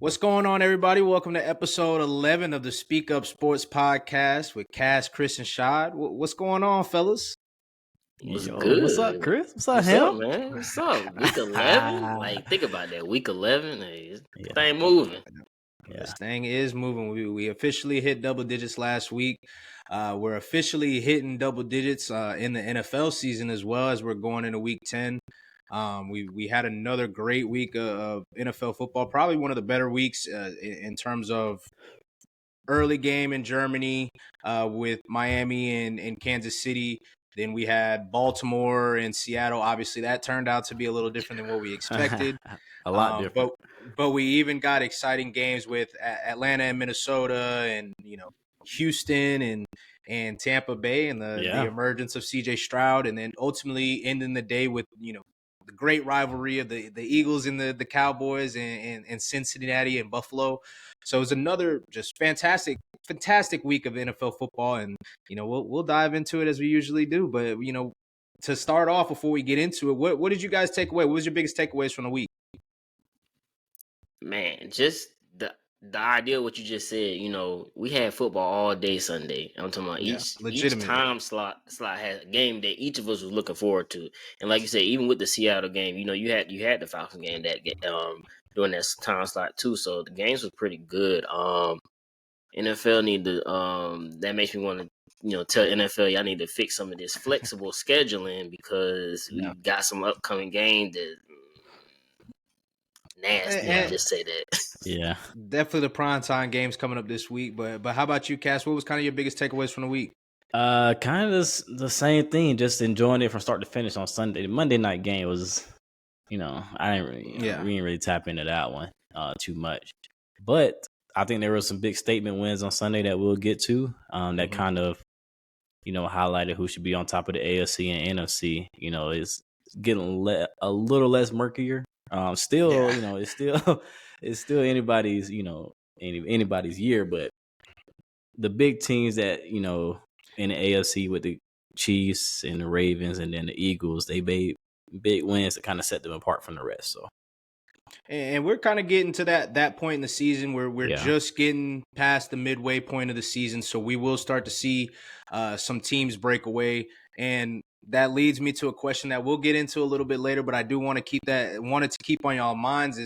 What's going on, everybody? Welcome to episode 11 of the Speak Up Sports Podcast with Cass, Chris, and Shad. What's going on, fellas? What's Yo, what's up, good? Chris? What's up, What's Ham? up, man? What's up? Week 11? Like, think about that. Week 11, this thing moving. Yeah. This thing is moving. We officially hit double digits last week. We're officially hitting double digits in the NFL season as well as we're going into week 10. We had another great week of NFL football, probably one of the better weeks in terms of early game in Germany with Miami and Kansas City. Then we had Baltimore and Seattle. Obviously, that turned out to be a little different than what we expected. A lot different. But we even got exciting games with Atlanta and Minnesota, and Houston and Tampa Bay, and the emergence of C.J. Stroud, and then ultimately ending the day with the great rivalry of the Eagles and the Cowboys and Cincinnati and Buffalo. So it was another just fantastic week of NFL football, and we'll dive into it as we usually do. But to start off, before we get into it, what did you guys take away? What was your biggest takeaways from the week? Man, just the idea of what you just said. We had football all day Sunday. I'm talking about each time slot has a game that each of us was looking forward to. And like you said, even with the Seattle game, you had the Falcons game that during that time slot too. So the games was pretty good. NFL need to that makes me want to tell NFL y'all need to fix some of this flexible scheduling, because we got some upcoming games that nasty. I just say that. Yeah, definitely the primetime games coming up this week. But how about you, Cass? What was kind of your biggest takeaways from the week? Kind of the same thing. Just enjoying it from start to finish on Sunday. The Monday night game was, I didn't really, we didn't really tap into that one too much. But I think there were some big statement wins on Sunday that we'll get to. That kind of, highlighted who should be on top of the AFC and NFC. It's getting a little less murkier. Still, it's still anybody's, anybody's year, but the big teams that, in the AFC with the Chiefs and the Ravens and then the Eagles, they made big wins to kind of set them apart from the rest. So, and we're kind of getting to that point in the season where we're just getting past the midway point of the season. So we will start to see some teams break away. And that leads me to a question that we'll get into a little bit later, but I do want to keep on y'all minds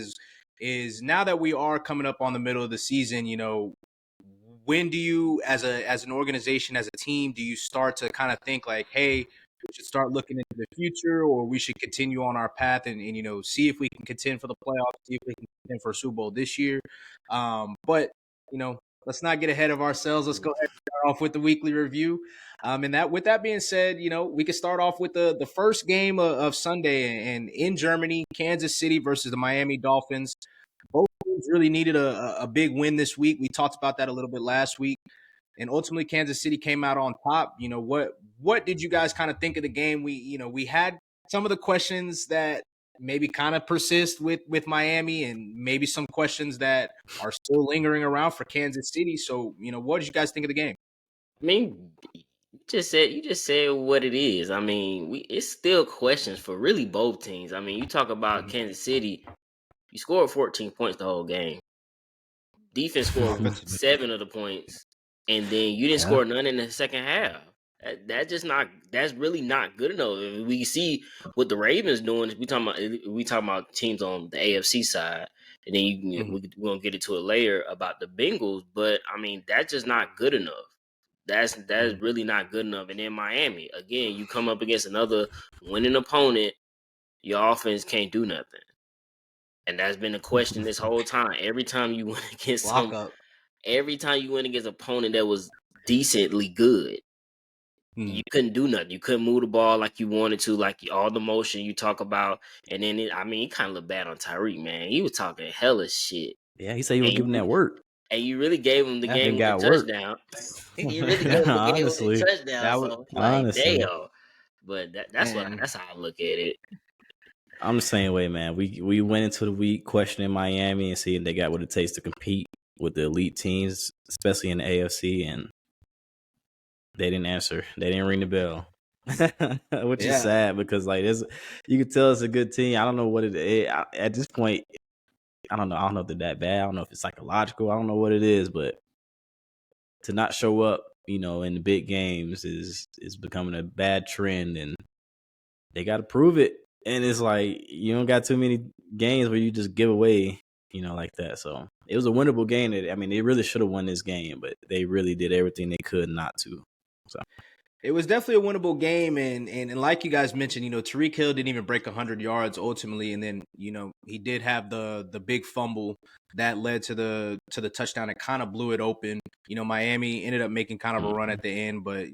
is now that we are coming up on the middle of the season, when do you, as an organization, as a team, do you start to kind of think like, hey, we should start looking into the future, or we should continue on our path and see if we can contend for the playoffs, see if we can contend for a Super Bowl this year. But let's not get ahead of ourselves. Let's go ahead and start off with the weekly review. And with that being said, we can start off with the first game of Sunday, and in Germany, Kansas City versus the Miami Dolphins. Both teams really needed a big win this week. We talked about that a little bit last week. And ultimately, Kansas City came out on top. What did you guys kind of think of the game? We had some of the questions that maybe kind of persist with Miami, and maybe some questions that are still lingering around for Kansas City. So, what did you guys think of the game? I mean, you just said what it is. I mean, it's still questions for really both teams. I mean, you talk about Kansas City, you scored 14 points the whole game. Defense scored 7 of the points, and then you didn't score none in the second half. That's really not good enough. We see what the Ravens doing. We talking about teams on the AFC side, and then we're gonna get into it later about the Bengals. But I mean, that's just not good enough. That's really not good enough. And then Miami, again, you come up against another winning opponent, your offense can't do nothing. And that's been a question this whole time. Every time you went against an opponent that was decently good, you couldn't do nothing. You couldn't move the ball like you wanted to, like all the motion you talk about. And then, he kind of looked bad on Tyreek, man. He was talking hella shit. Yeah, he said he was giving that work. And you really gave him the game with a touchdown. You really gave him the game with a touchdown. Honestly. Damn. But that's how I look at it. I'm the same way, man. We went into the week questioning Miami and seeing they got what it takes to compete with the elite teams, especially in the AFC, and they didn't answer. They didn't ring the bell, which is sad because you can tell it's a good team. I don't know what it is at this point. I don't know. I don't know if they're that bad. I don't know if it's psychological. I don't know what it is, but to not show up, in the big games is becoming a bad trend, and they got to prove it. And it's like you don't got too many games where you just give away, like that. So it was a winnable game. They really should have won this game, but they really did everything they could not to. So it was definitely a winnable game, and like you guys mentioned, Tyreek Hill didn't even break 100 yards ultimately, and then he did have the big fumble that led to the touchdown. It kind of blew it open. Miami ended up making kind of a run at the end, but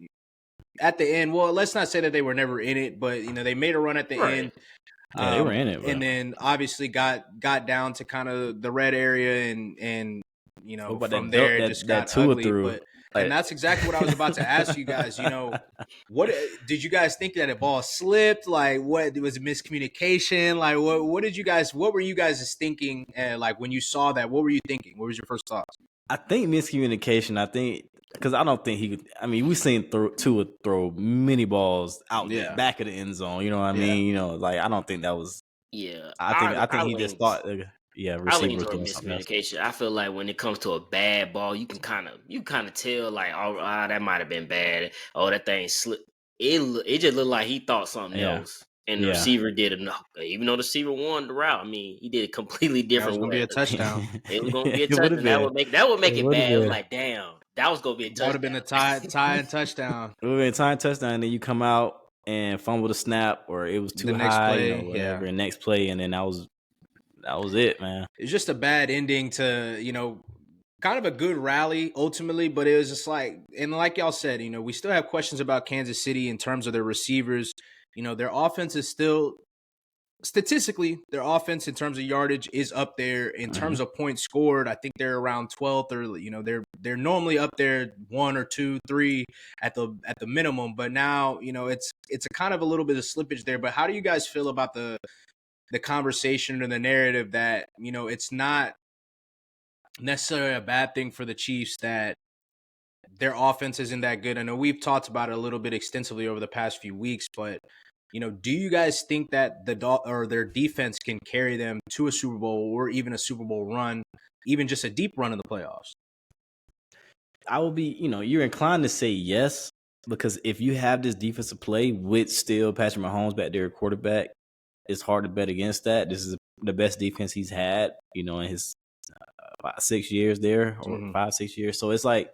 at the end, well, let's not say that they were never in it, but they made a run at the end. Yeah, they were in it, and then obviously got down to kind of the red area, and from there it just got ugly. But and that's exactly what I was about to ask you guys. What did you guys think, that a ball slipped? Like, what was it, miscommunication? Like, what did you guys? What were you guys thinking? Like when you saw that, what were you thinking? What was your first thoughts? I think miscommunication. I think because I don't think he could. We've seen Tua throw many balls out the back of the end zone. You know what I mean? I don't think that was. Yeah, I think he just thought. Receiver was doing something else. Miscommunication. I feel like when it comes to a bad ball, you can kind of tell, like, oh, that might have been bad. Oh, that thing slipped. It just looked like he thought something else, and the receiver did enough. Even though the receiver won the route, he did a completely different way. It was gonna be a touchdown. It was gonna be a touchdown. That would make it bad. It was like, damn, that was gonna be a touchdown. That would have been a tie and touchdown. It would have been a tie and touchdown, and then you come out and fumble the snap, or it was too high, whatever. And next play, and then that was it, man. It's just a bad ending to, kind of a good rally ultimately, but it was just like, and like y'all said, we still have questions about Kansas City in terms of their receivers. Their offense is still, statistically, their offense in terms of yardage is up there. In terms of points scored, I think they're around 12th, or they're normally up there 1 or 2, 3 at the minimum. But now, it's a kind of a little bit of slippage there. But how do you guys feel about the conversation or the narrative that, it's not necessarily a bad thing for the Chiefs that their offense isn't that good? I know we've talked about it a little bit extensively over the past few weeks, but do you guys think that their defense can carry them to a Super Bowl or even a Super Bowl run, even just a deep run in the playoffs? I will be, you're inclined to say yes, because if you have this defensive play with still Patrick Mahomes back there at quarterback, it's hard to bet against that. This is the best defense he's had, in his 6 years there, or 5-6 years. So it's like,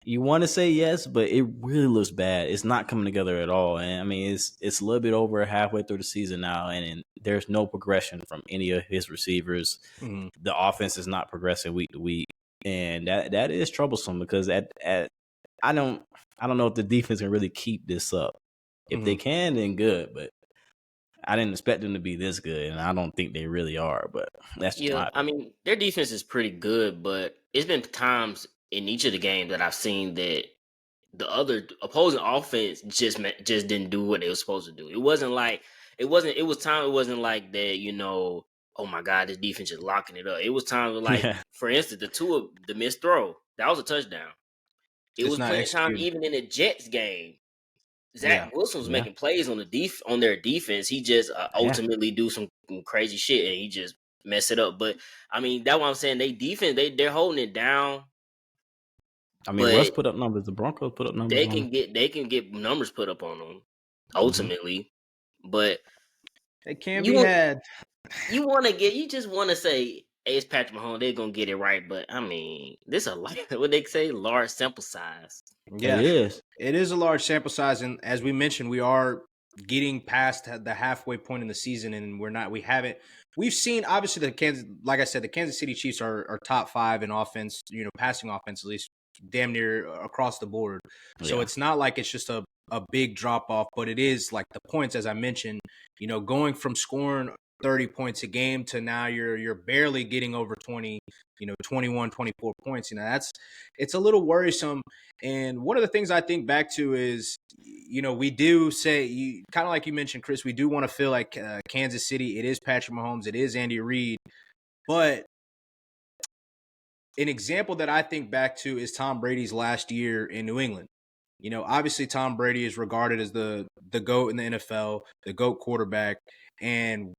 you want to say yes, but it really looks bad. It's not coming together at all. And it's a little bit over halfway through the season now, and there's no progression from any of his receivers. The offense is not progressing week to week, and that is troublesome, because I don't know if the defense can really keep this up. If they can, then good, but I didn't expect them to be this good, and I don't think they really are. But that's just their defense is pretty good, but it's been times in each of the games that I've seen that the other opposing offense just didn't do what they were supposed to do. It was like that, oh my God, this defense is locking it up. It was times like, for instance, the missed throw, that was a touchdown. It was plenty of times, even in the Jets game, Zach Wilson was making plays on their defense. He just ultimately do some crazy shit, and he just mess it up. But that's what I'm saying. They defense, they're holding it down. Russ put up numbers. The Broncos put up numbers. They can get numbers put up on them ultimately, but they can be had. You just want to say, hey, it's Patrick Mahomes, they're gonna get it right. But this a what they say, large sample size. Yeah, it is a large sample size, and as we mentioned, we are getting past the halfway point in the season, and we've seen, obviously, the Kansas City Chiefs are top 5 in offense, passing offense, at least damn near across the board. So it's not like it's just a big drop off, but it is like the points, as I mentioned, going from scoring 30 points a game to now you're barely getting over 20, 21, 24 points. It's a little worrisome. And one of the things I think back to is, we do say, kind of like you mentioned, Chris, we do want to feel like Kansas City, it is Patrick Mahomes, it is Andy Reid. But an example that I think back to is Tom Brady's last year in New England. Obviously Tom Brady is regarded as the GOAT in the NFL, the GOAT quarterback. And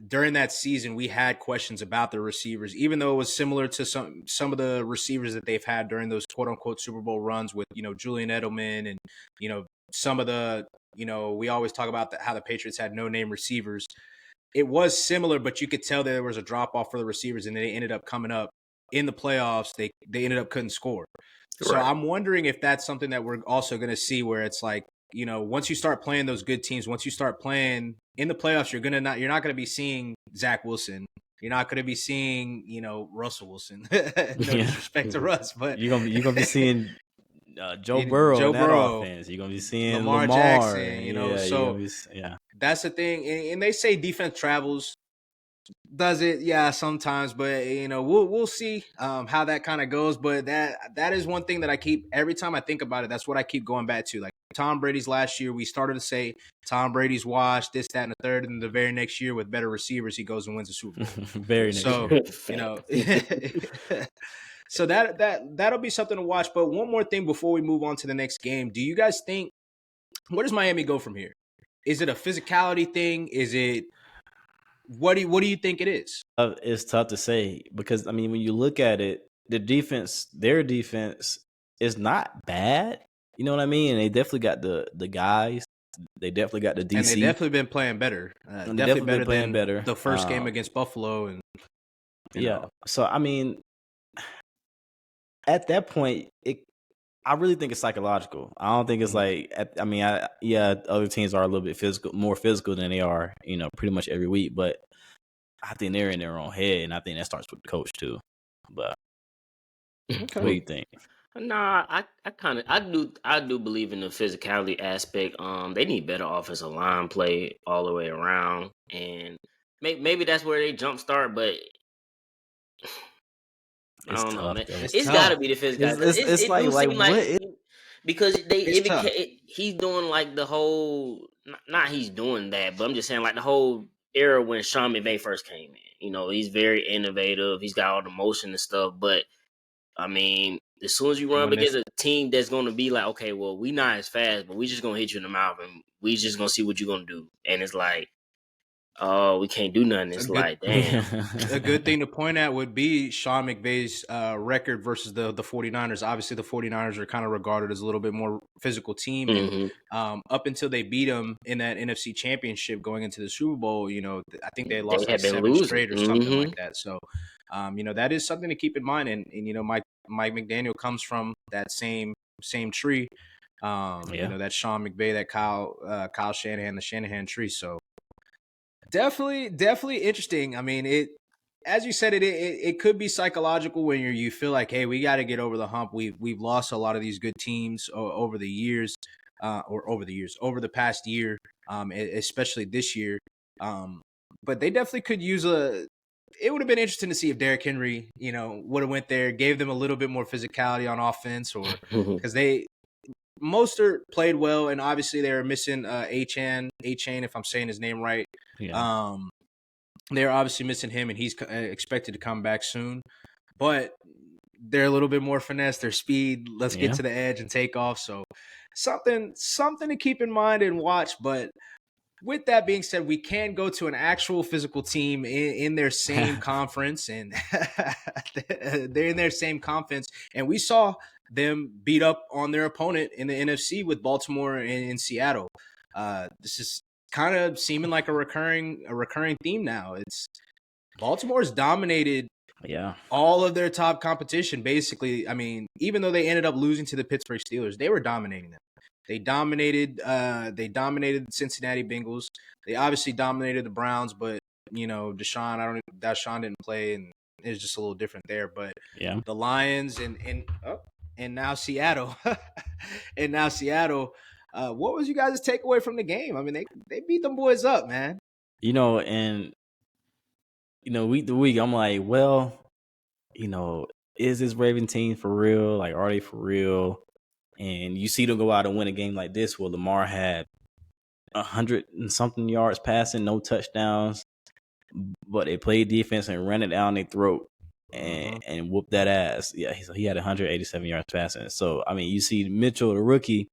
during that season, we had questions about the receivers, even though it was similar to some of the receivers that they've had during those quote unquote Super Bowl runs with, Julian Edelman and, some of the, we always talk about how the Patriots had no name receivers. It was similar, but you could tell that there was a drop off for the receivers, and they ended up coming up in the playoffs. They ended up couldn't score. So I'm wondering if that's something that we're also going to see, where it's like, once you start playing those good teams, once you start playing in the playoffs, you're not going to be seeing Zach Wilson. You're not going to be seeing, Russell Wilson. No disrespect to Russ, but you're gonna be seeing Joe Burrow in that offense. You're gonna be seeing Lamar Jackson. So that's the thing. And they say defense travels. Does it? Yeah, sometimes, but we'll see how that kind of goes. But that is one thing that I keep, every time I think about it, that's what I keep going back to. Like Tom Brady's last year, we started to say Tom Brady's washed, this, that, and the third, and the very next year with better receivers, he goes and wins the Super Bowl. So that'll be something to watch. But one more thing before we move on to the next game, do you guys think, where does Miami go from here? Is it a physicality thing? Is it what do you think it is? It's tough to say, because when you look at it, their defense is not bad. You know what I mean? And they definitely got the guys. They definitely got the DC. And they definitely been playing better. Definitely better than the first game against Buffalo. And So at that point, I really think it's psychological. I don't think it's like, other teams are a little bit more physical than they are, pretty much every week. But I think they're in their own head, and I think that starts with the coach too. But what do you think? Nah, I do believe in the physicality aspect. They need better offensive line play all the way around, and maybe that's where they jump start, but. I don't know, man. It's got to be the physicality. It's like because he's doing like the whole. Not he's doing that, but I'm just saying like the whole era when Sean McVay first came in. He's very innovative. He's got all the motion and stuff. But as soon as you run up against a team that's going to be like, okay, well, we not as fast, but we just gonna hit you in the mouth and we just gonna see what you're gonna do. And it's like, oh, we can't do nothing. It's like, damn. A good thing to point at would be Sean McVay's record versus the 49ers. Obviously, the 49ers are kind of regarded as a little bit more physical team. Mm-hmm. And up until they beat them in that NFC Championship going into the Super Bowl, I think they lost like 7 straight or something like that. So, that is something to keep in mind. And Mike McDaniel comes from that same tree. That Sean McVay, that Kyle Shanahan, the Shanahan tree. So, Definitely interesting. As you said, it could be psychological when you feel like, hey, we got to get over the hump. We've lost a lot of these good teams over the years, over the past year, especially this year. But they definitely could use it would have been interesting to see if Derrick Henry, would have went there, gave them a little bit more physicality on offense, or because Mostert played well, and obviously they were missing Achane, if I'm saying his name right. Yeah. They're obviously missing him, and he's expected to come back soon. But they're a little bit more finesse, their speed. Let's get to the edge and take off. So something to keep in mind and watch. But with that being said, we can go to an actual physical team in their same conference, and they're in their same conference, and we saw them beat up on their opponent in the NFC with Baltimore and Seattle. This is kind of seeming like a recurring theme now. It's Baltimore's dominated all of their top competition, basically. Even though they ended up losing to the Pittsburgh Steelers, they were dominating them. They dominated the Cincinnati Bengals. They obviously dominated the Browns, but Deshaun didn't play, and it was just a little different there. But the Lions and now Seattle. What was you guys' takeaway from the game? They beat them boys up, man. Week to week, I'm like, well, is this Raven team for real? Like, are they for real? And you see them go out and win a game like this where Lamar had 100 and something yards passing, no touchdowns, but they played defense and ran it down their throat and whooped that ass. Yeah, he had 187 yards passing. So, you see Mitchell, the rookie,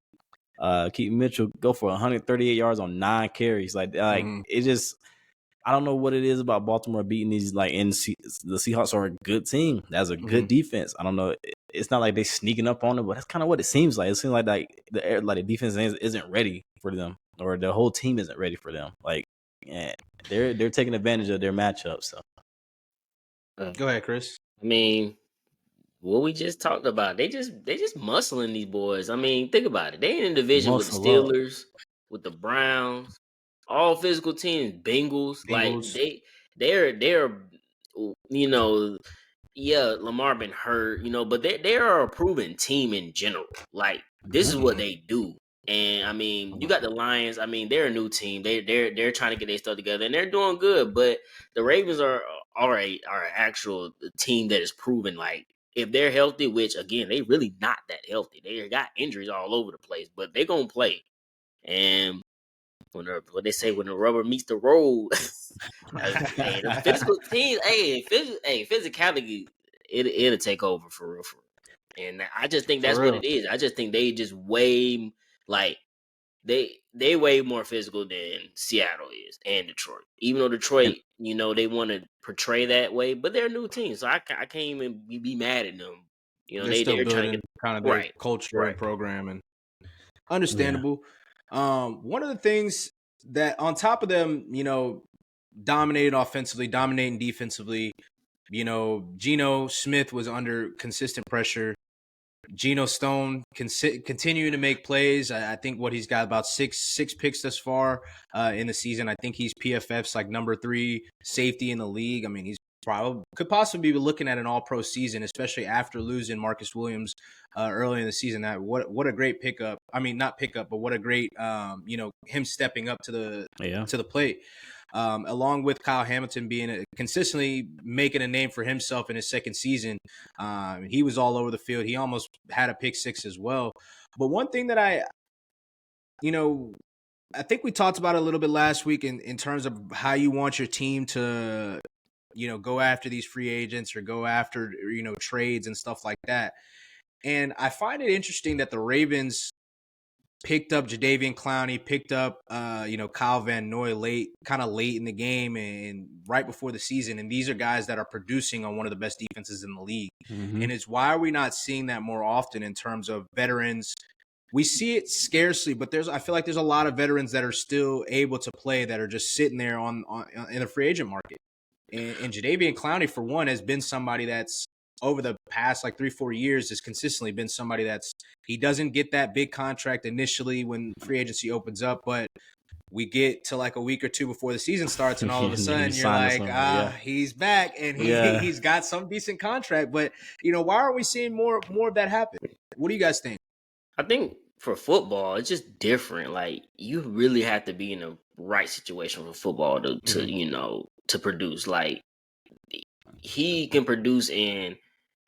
Keaton Mitchell, go for 138 yards on 9 carries. It just, I don't know what it is about Baltimore beating these like the Seahawks are a good team. That's a good defense. I don't know. It's not like they sneaking up on them, but that's kind of what it seems like. It seems like the defense isn't ready for them, or the whole team isn't ready for them. Like, yeah, they're taking advantage of their matchup. So, go ahead, Chris. I mean, what we just talked about, they just muscling these boys. I mean, think about it. They in a division with the Steelers, with the Browns, all physical teams, Bengals. Like they're you know, yeah, Lamar been hurt, you know, but they are a proven team in general. Like this is what they do. And I mean, you got the Lions. I mean, they're a new team. They're trying to get their stuff together, and they're doing good. But the Ravens are an actual team that is proven. Like if they're healthy, which again they really not that healthy. They got injuries all over the place, but they're gonna play. And what they say when the rubber meets the road, hey, the physical team, physicality, it'll take over for real. And I just think that's what it is. I just think they just way like they way more physical than Seattle is and Detroit. Even though Detroit, you know, they want to portray that way, but they're a new team, so I can't even be mad at them. You know, they're still building kind of their culture and program, and understandable. Yeah. One of the things that on top of them, you know, dominating defensively, you know, Geno Smith was under consistent pressure. Geno Stone continuing to make plays. I think he's got about six picks thus far in the season. I think he's PFF's like number 3 safety in the league. I mean, he's could possibly be looking at an all-pro season, especially after losing Marcus Williams early in the season. That what a great pickup. I mean, not pickup, but what a great you know, him stepping up to the plate. Along with Kyle Hamilton being consistently making a name for himself in his second season. He was all over the field. He almost had a pick 6 as well. But one thing that I think we talked about a little bit last week in terms of how you want your team to, you know, go after these free agents or go after, you know, trades and stuff like that. And I find it interesting that the Ravens picked up Jadeveon Clowney, picked up, you know, Kyle Van Noy late in the game and right before the season. And these are guys that are producing on one of the best defenses in the league. And it's why are we not seeing that more often in terms of veterans? We see it scarcely, but I feel like there's a lot of veterans that are still able to play that are just sitting there in the free agent market. And Jadeveon Clowney, for one, has been somebody that's over the past like 3-4 years has consistently been somebody he doesn't get that big contract initially when free agency opens up, but we get to like a week or two before the season starts and all of a sudden you're like, he's back and he's got some decent contract. But, you know, why aren't we seeing more of that happen? What do you guys think? I think for football, it's just different. Like you really have to be in the right situation for football to you know, to produce. Like he can produce in,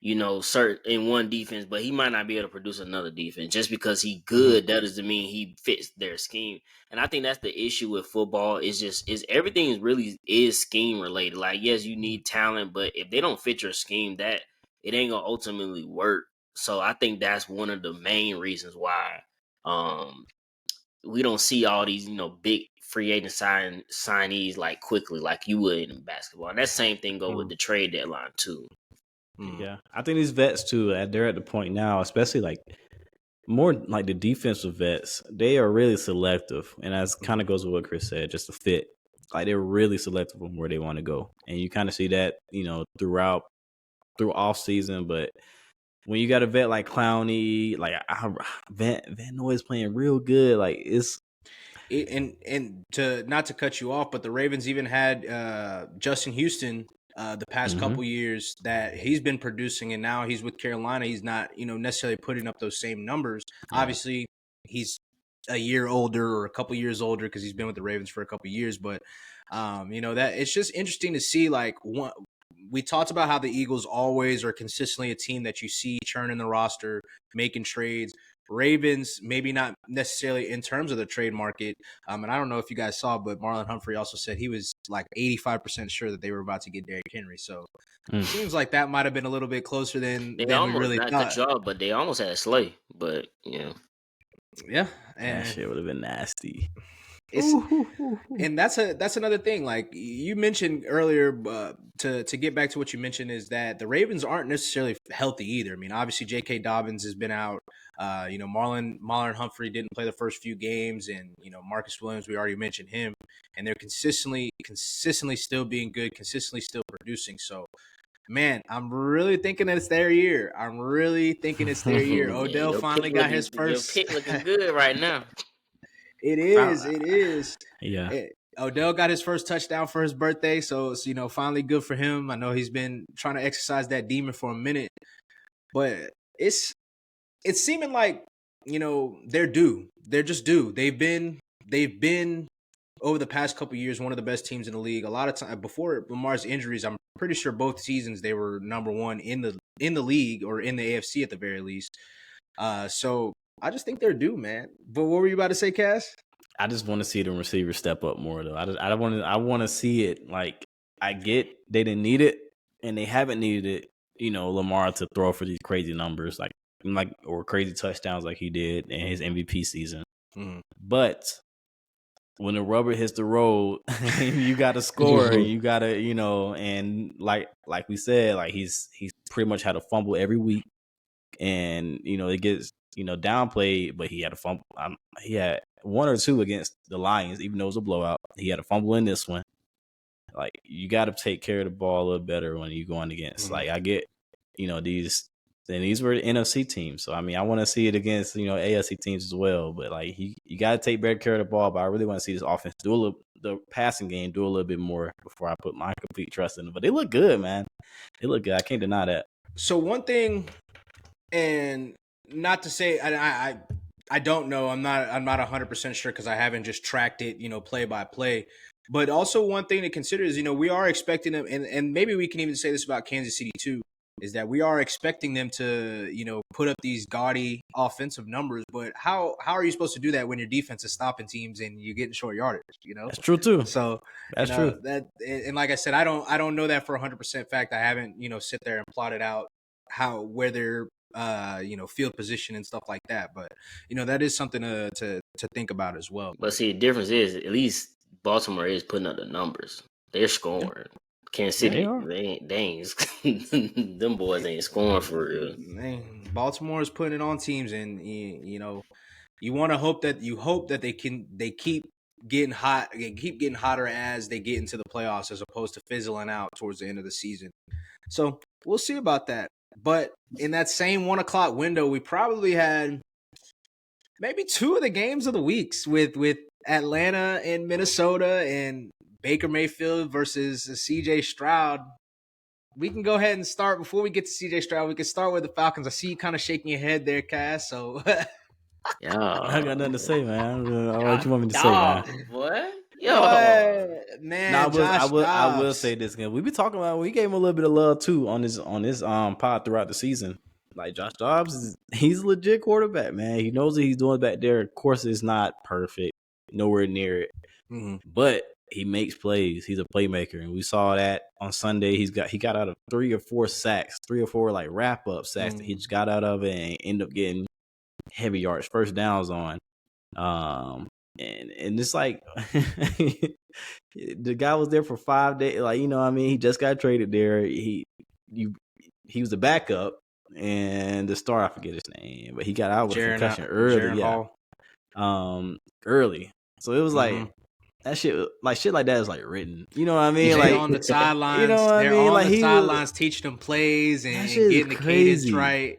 you know, in one defense, but he might not be able to produce another defense. Just because he good, that doesn't mean he fits their scheme. And I think that's the issue with football is everything really is scheme related. Like, yes, you need talent, but if they don't fit your scheme, that it ain't gonna ultimately work. So I think that's one of the main reasons why we don't see all these, you know, big free agent signees like quickly like you would in basketball. And that same thing go with the trade deadline too. Yeah, I think these vets too, they're at the point now, especially like more like the defensive vets, they are really selective. And that kind of goes with what Chris said, just to fit. Like they're really selective on where they want to go. And you kind of see that, you know, through off season. But when you got a vet like Clowney, like Van Noy is playing real good. Like and to not to cut you off, but the Ravens even had Justin Houston the past couple years that he's been producing, and now he's with Carolina. He's not, you know, necessarily putting up those same numbers. Yeah. Obviously, he's a year older or a couple years older because he's been with the Ravens for a couple years. But you know, that it's just interesting to see. Like we talked about how the Eagles always are consistently a team that you see churning the roster, making trades. Ravens, maybe not necessarily in terms of the trade market. And I don't know if you guys saw, but Marlon Humphrey also said he was like 85% sure that they were about to get Derrick Henry. So it seems like that might have been a little bit closer than we really thought. Not the job, but they almost had Slay. But yeah, and that shit would have been nasty. And that's another thing. Like you mentioned earlier, to get back to what you mentioned, is that the Ravens aren't necessarily healthy either. I mean, obviously J.K. Dobbins has been out. Marlon Humphrey didn't play the first few games, and Marcus Williams, we already mentioned him, and they're consistently still being good, consistently still producing. So, man, I'm really thinking it's their year. Odell finally got his first. Your pick looking good right now. It is. Yeah. Odell got his first touchdown for his birthday, so it's finally good for him. I know he's been trying to exercise that demon for a minute, but it's seeming like they're due. They're just due. They've been over the past couple of years one of the best teams in the league. A lot of time before Lamar's injuries, I'm pretty sure both seasons they were number one in the league, or in the AFC at the very least. So I just think they're due, man. But what were you about to say, Cass? I just want to see the receivers step up more, though. I want to see it. Like, I get they didn't need it, and they haven't needed it. Lamar to throw for these crazy numbers, or crazy touchdowns like he did in his MVP season. Mm-hmm. But when the rubber hits the road, you got to score. You got to, and like we said, like he's pretty much had a fumble every week, and it gets downplayed, but he had a fumble. He had one or two against the Lions, even though it was a blowout. He had a fumble in this one. Like, you got to take care of the ball a little better when you're going against. Mm-hmm. Like, I get, these were the NFC teams. So, I mean, I want to see it against, AFC teams as well. But, like, you got to take better care of the ball. But I really want to see this offense the passing game do a little bit more before I put my complete trust in them. But they look good, man. They look good. I can't deny that. So, one thing, and not to say I don't know. I'm not 100% sure because I haven't just tracked it, play by play. But also one thing to consider is, we are expecting them, and maybe we can even say this about Kansas City too, is that we are expecting them to, put up these gaudy offensive numbers. But how are you supposed to do that when your defense is stopping teams and you're getting short yardage? That's true too. So that's true. And like I said, I don't know that for 100% fact. I haven't sit there and plotted out where they're field position and stuff like that. But that is something to think about as well. But see, the difference is at least Baltimore is putting up the numbers. They're scoring. Kansas City, they ain't them boys ain't scoring for real. Baltimore is putting it on teams, and you want to hope that they keep getting hot, keep getting hotter as they get into the playoffs, as opposed to fizzling out towards the end of the season. So we'll see about that. But in that same 1:00 window, we probably had maybe two of the games of the weeks with Atlanta and Minnesota, and Baker Mayfield versus CJ Stroud. We can go ahead and start before we get to CJ Stroud. We can start with the Falcons. I see you kind of shaking your head there, Cass. So yeah, I got nothing to say, man. What you want me to say, man? What? Yo, man. I will say this again. We be talking about, we gave him a little bit of love too on this pod throughout the season. Like, Josh Dobbs, he's a legit quarterback, man. He knows what he's doing back there. Of course, it's not perfect, nowhere near it, but he makes plays. He's a playmaker, and we saw that on Sunday. He got out of 3 or 4 sacks, 3 or 4 like wrap up sacks that he just got out of it and ended up getting heavy yards, first downs on. And it's like the guy was there for 5 days. Like, he just got traded there. He was a backup, and the star, I forget his name, but he got out with a concussion early. Early. So it was like that shit. Like, shit like that is like written. You know what I mean? Like, on the sidelines. You know what I mean? Like, the sidelines teaching them plays and getting the cadence right.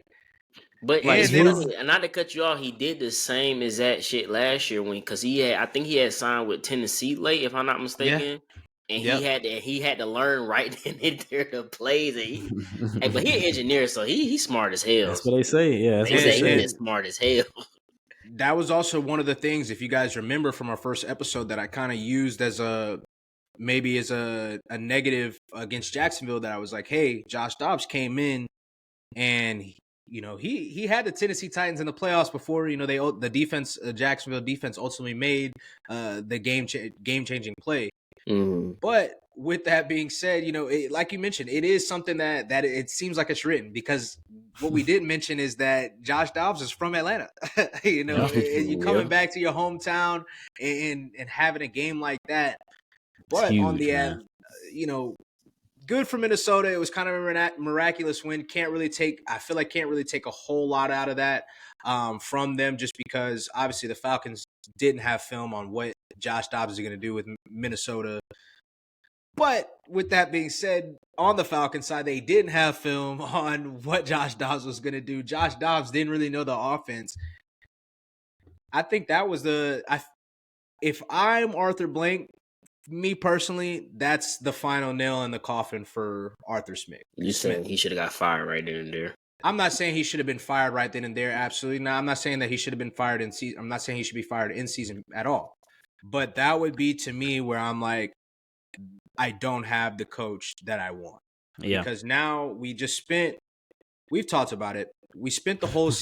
But not to cut you off, he did the same exact shit last year because I think he had signed with Tennessee late, if I'm not mistaken. Yeah. And he had to learn right then there the plays. And but he's an engineer, so he's smart as hell. That's what they say. Yeah, he's smart as hell. That was also one of the things, if you guys remember from our first episode, that I kind of used as a negative against Jacksonville. That I was like, hey, Josh Dobbs came in and he had the Tennessee Titans in the playoffs before, the defense, Jacksonville defense ultimately made the game-changing play. Mm-hmm. But with that being said, like you mentioned, it is something that it seems like it's written, because what we didn't mention is that Josh Dobbs is from Atlanta. You coming back to your hometown and having a game like that. But huge, on the man. Good for Minnesota. It was kind of a miraculous win. I feel like can't really take a whole lot out of that from them, just because obviously the Falcons didn't have film on what Josh Dobbs is going to do with Minnesota. But with that being said, on the Falcons side, they didn't have film on what Josh Dobbs was going to do. Josh Dobbs didn't really know the offense. I think that was if I'm Arthur Blank, me personally, that's the final nail in the coffin for Arthur Smith. You saying he should have got fired right then and there? I'm not saying he should have been fired right then and there. Absolutely not. I'm not saying that he should have been fired in season. I'm not saying he should be fired in season at all. But that would be, to me, where I'm like, I don't have the coach that I want. Yeah. Because now we've talked about it. We spent the whole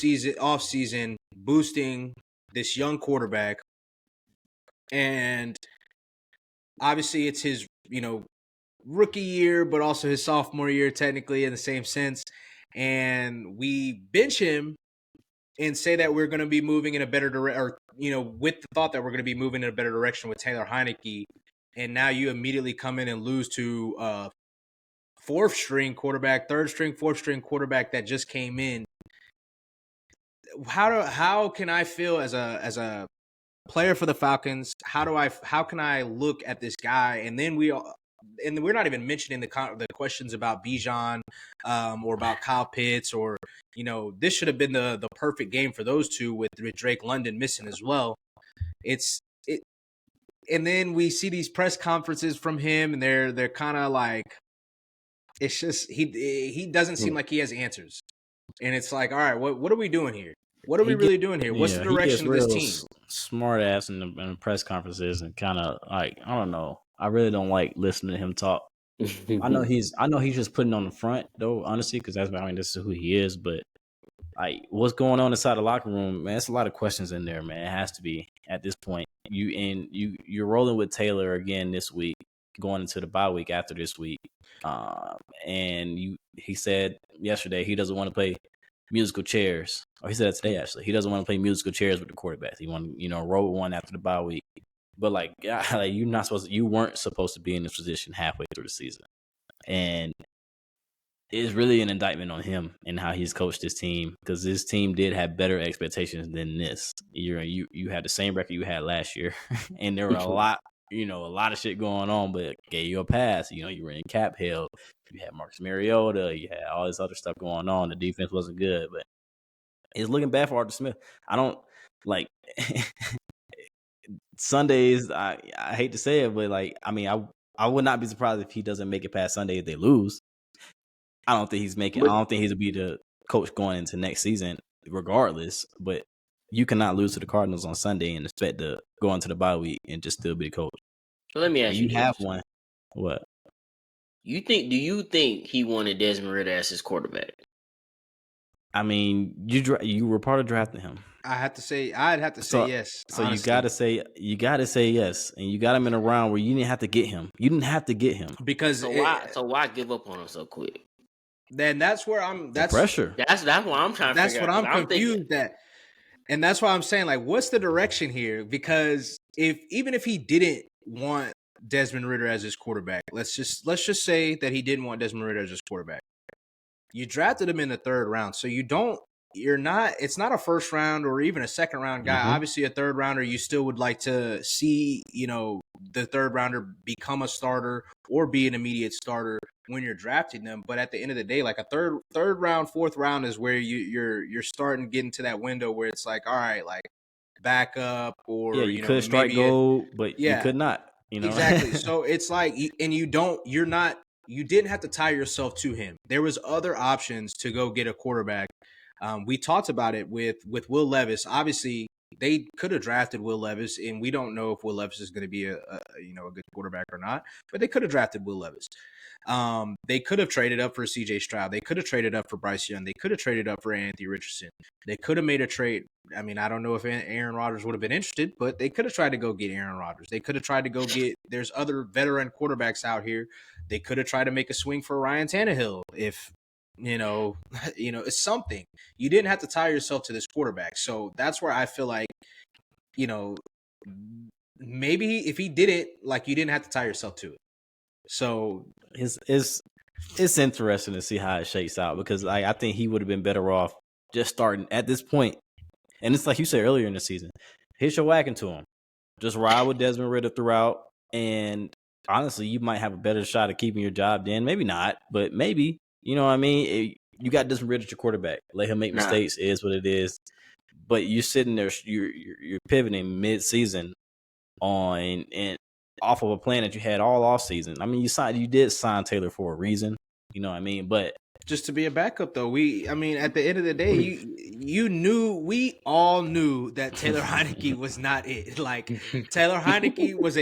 off season boosting this young quarterback. And obviously it's his, rookie year, but also his sophomore year, technically, in the same sense. And we bench him and say that we're going to be moving in a better direction, or, with the thought that we're going to be moving in a better direction with Taylor Heineke. And now you immediately come in and lose to third string, fourth string quarterback that just came in. How can I feel as a player for the Falcons? How can I look at this guy? And then we're not even mentioning the questions about Bijan or about Kyle Pitts, or this should have been the perfect game for those two with Drake London missing as well. And then we see these press conferences from him, and they're kind of like, it's just he doesn't seem like he has answers, and it's like, all right, what are we doing here? What are we really doing here? What's the direction of this team? Smart ass in the press conferences, and kind of like, I don't know. I really don't like listening to him talk. I know he's just putting on the front though, honestly, because this is who he is. But like, what's going on inside the locker room, man? It's a lot of questions in there, man. It has to be at this point. You're rolling with Taylor again this week, going into the bye week after this week. And he said yesterday he doesn't want to play musical chairs. Or he said that today, actually. He doesn't want to play musical chairs with the quarterbacks. He want to, roll with one after the bye week. But like you weren't supposed to be in this position halfway through the season. And it's really an indictment on him and how he's coached his team, because this team did have better expectations than this year. You had the same record you had last year, and there were a lot of shit going on, but gave you a pass. You were in cap hell. You had Marcus Mariota. You had all this other stuff going on. The defense wasn't good, but it's looking bad for Arthur Smith. I don't like Sundays. I hate to say it, but I would not be surprised if he doesn't make it past Sunday if they lose. I don't think he'll be the coach going into next season, regardless. But you cannot lose to the Cardinals on Sunday and expect to go into the bye week and just still be the coach. So let me ask you: You have one. What? Do you think he wanted Desmond Ridder as his quarterback? I mean, you were part of drafting him. I'd have to say yes. So honestly, you gotta say yes, and you got him in a round where you didn't have to get him. Because why give up on him so quick? Then that's where that's pressure. That's what I'm trying to figure out. That's what I'm confused at. And that's why I'm saying, like, what's the direction here? Because even if he didn't want Desmond Ridder as his quarterback, let's just say that he didn't want Desmond Ridder as his quarterback. You drafted him in the third round, so it's not a first round or even a second round guy. Mm-hmm. Obviously a third rounder, you still would like to see, the third rounder become a starter or be an immediate starter when you're drafting them. But at the end of the day, like a third round, fourth round is where you're starting to get into that window where it's like, all right, like back up, or you could strike gold, but you could not. Exactly. So it's like, and you didn't have to tie yourself to him. There was other options to go get a quarterback. We talked about it with Will Levis. Obviously, they could have drafted Will Levis, and we don't know if Will Levis is going to be a good quarterback or not. But they could have drafted Will Levis. They could have traded up for C.J. Stroud. They could have traded up for Bryce Young. They could have traded up for Anthony Richardson. They could have made a trade. I mean, I don't know if Aaron Rodgers would have been interested, but they could have tried to go get Aaron Rodgers. They could have tried to go get – there's other veteran quarterbacks out here. They could have tried to make a swing for Ryan Tannehill if it's something. You didn't have to tie yourself to this quarterback. So that's where I feel like, maybe if he did it, like, you didn't have to tie yourself to it. So it's interesting to see how it shakes out, because I think he would have been better off just starting at this point. And it's like you said earlier in the season, hitch your wagon to him. Just ride with Desmond Ridder throughout. And honestly, you might have a better shot at keeping your job then. Maybe not, but maybe. You know what I mean? You got Desmond Ridder, your quarterback. Let him make mistakes. It is what it is. But you're sitting there, you're pivoting mid-season and off of a plan that you had all off season. I mean, you did sign Taylor for a reason. You know what I mean? But just to be a backup, though, at the end of the day, we all knew that Taylor Heinicke was not it. Like, Taylor Heinicke was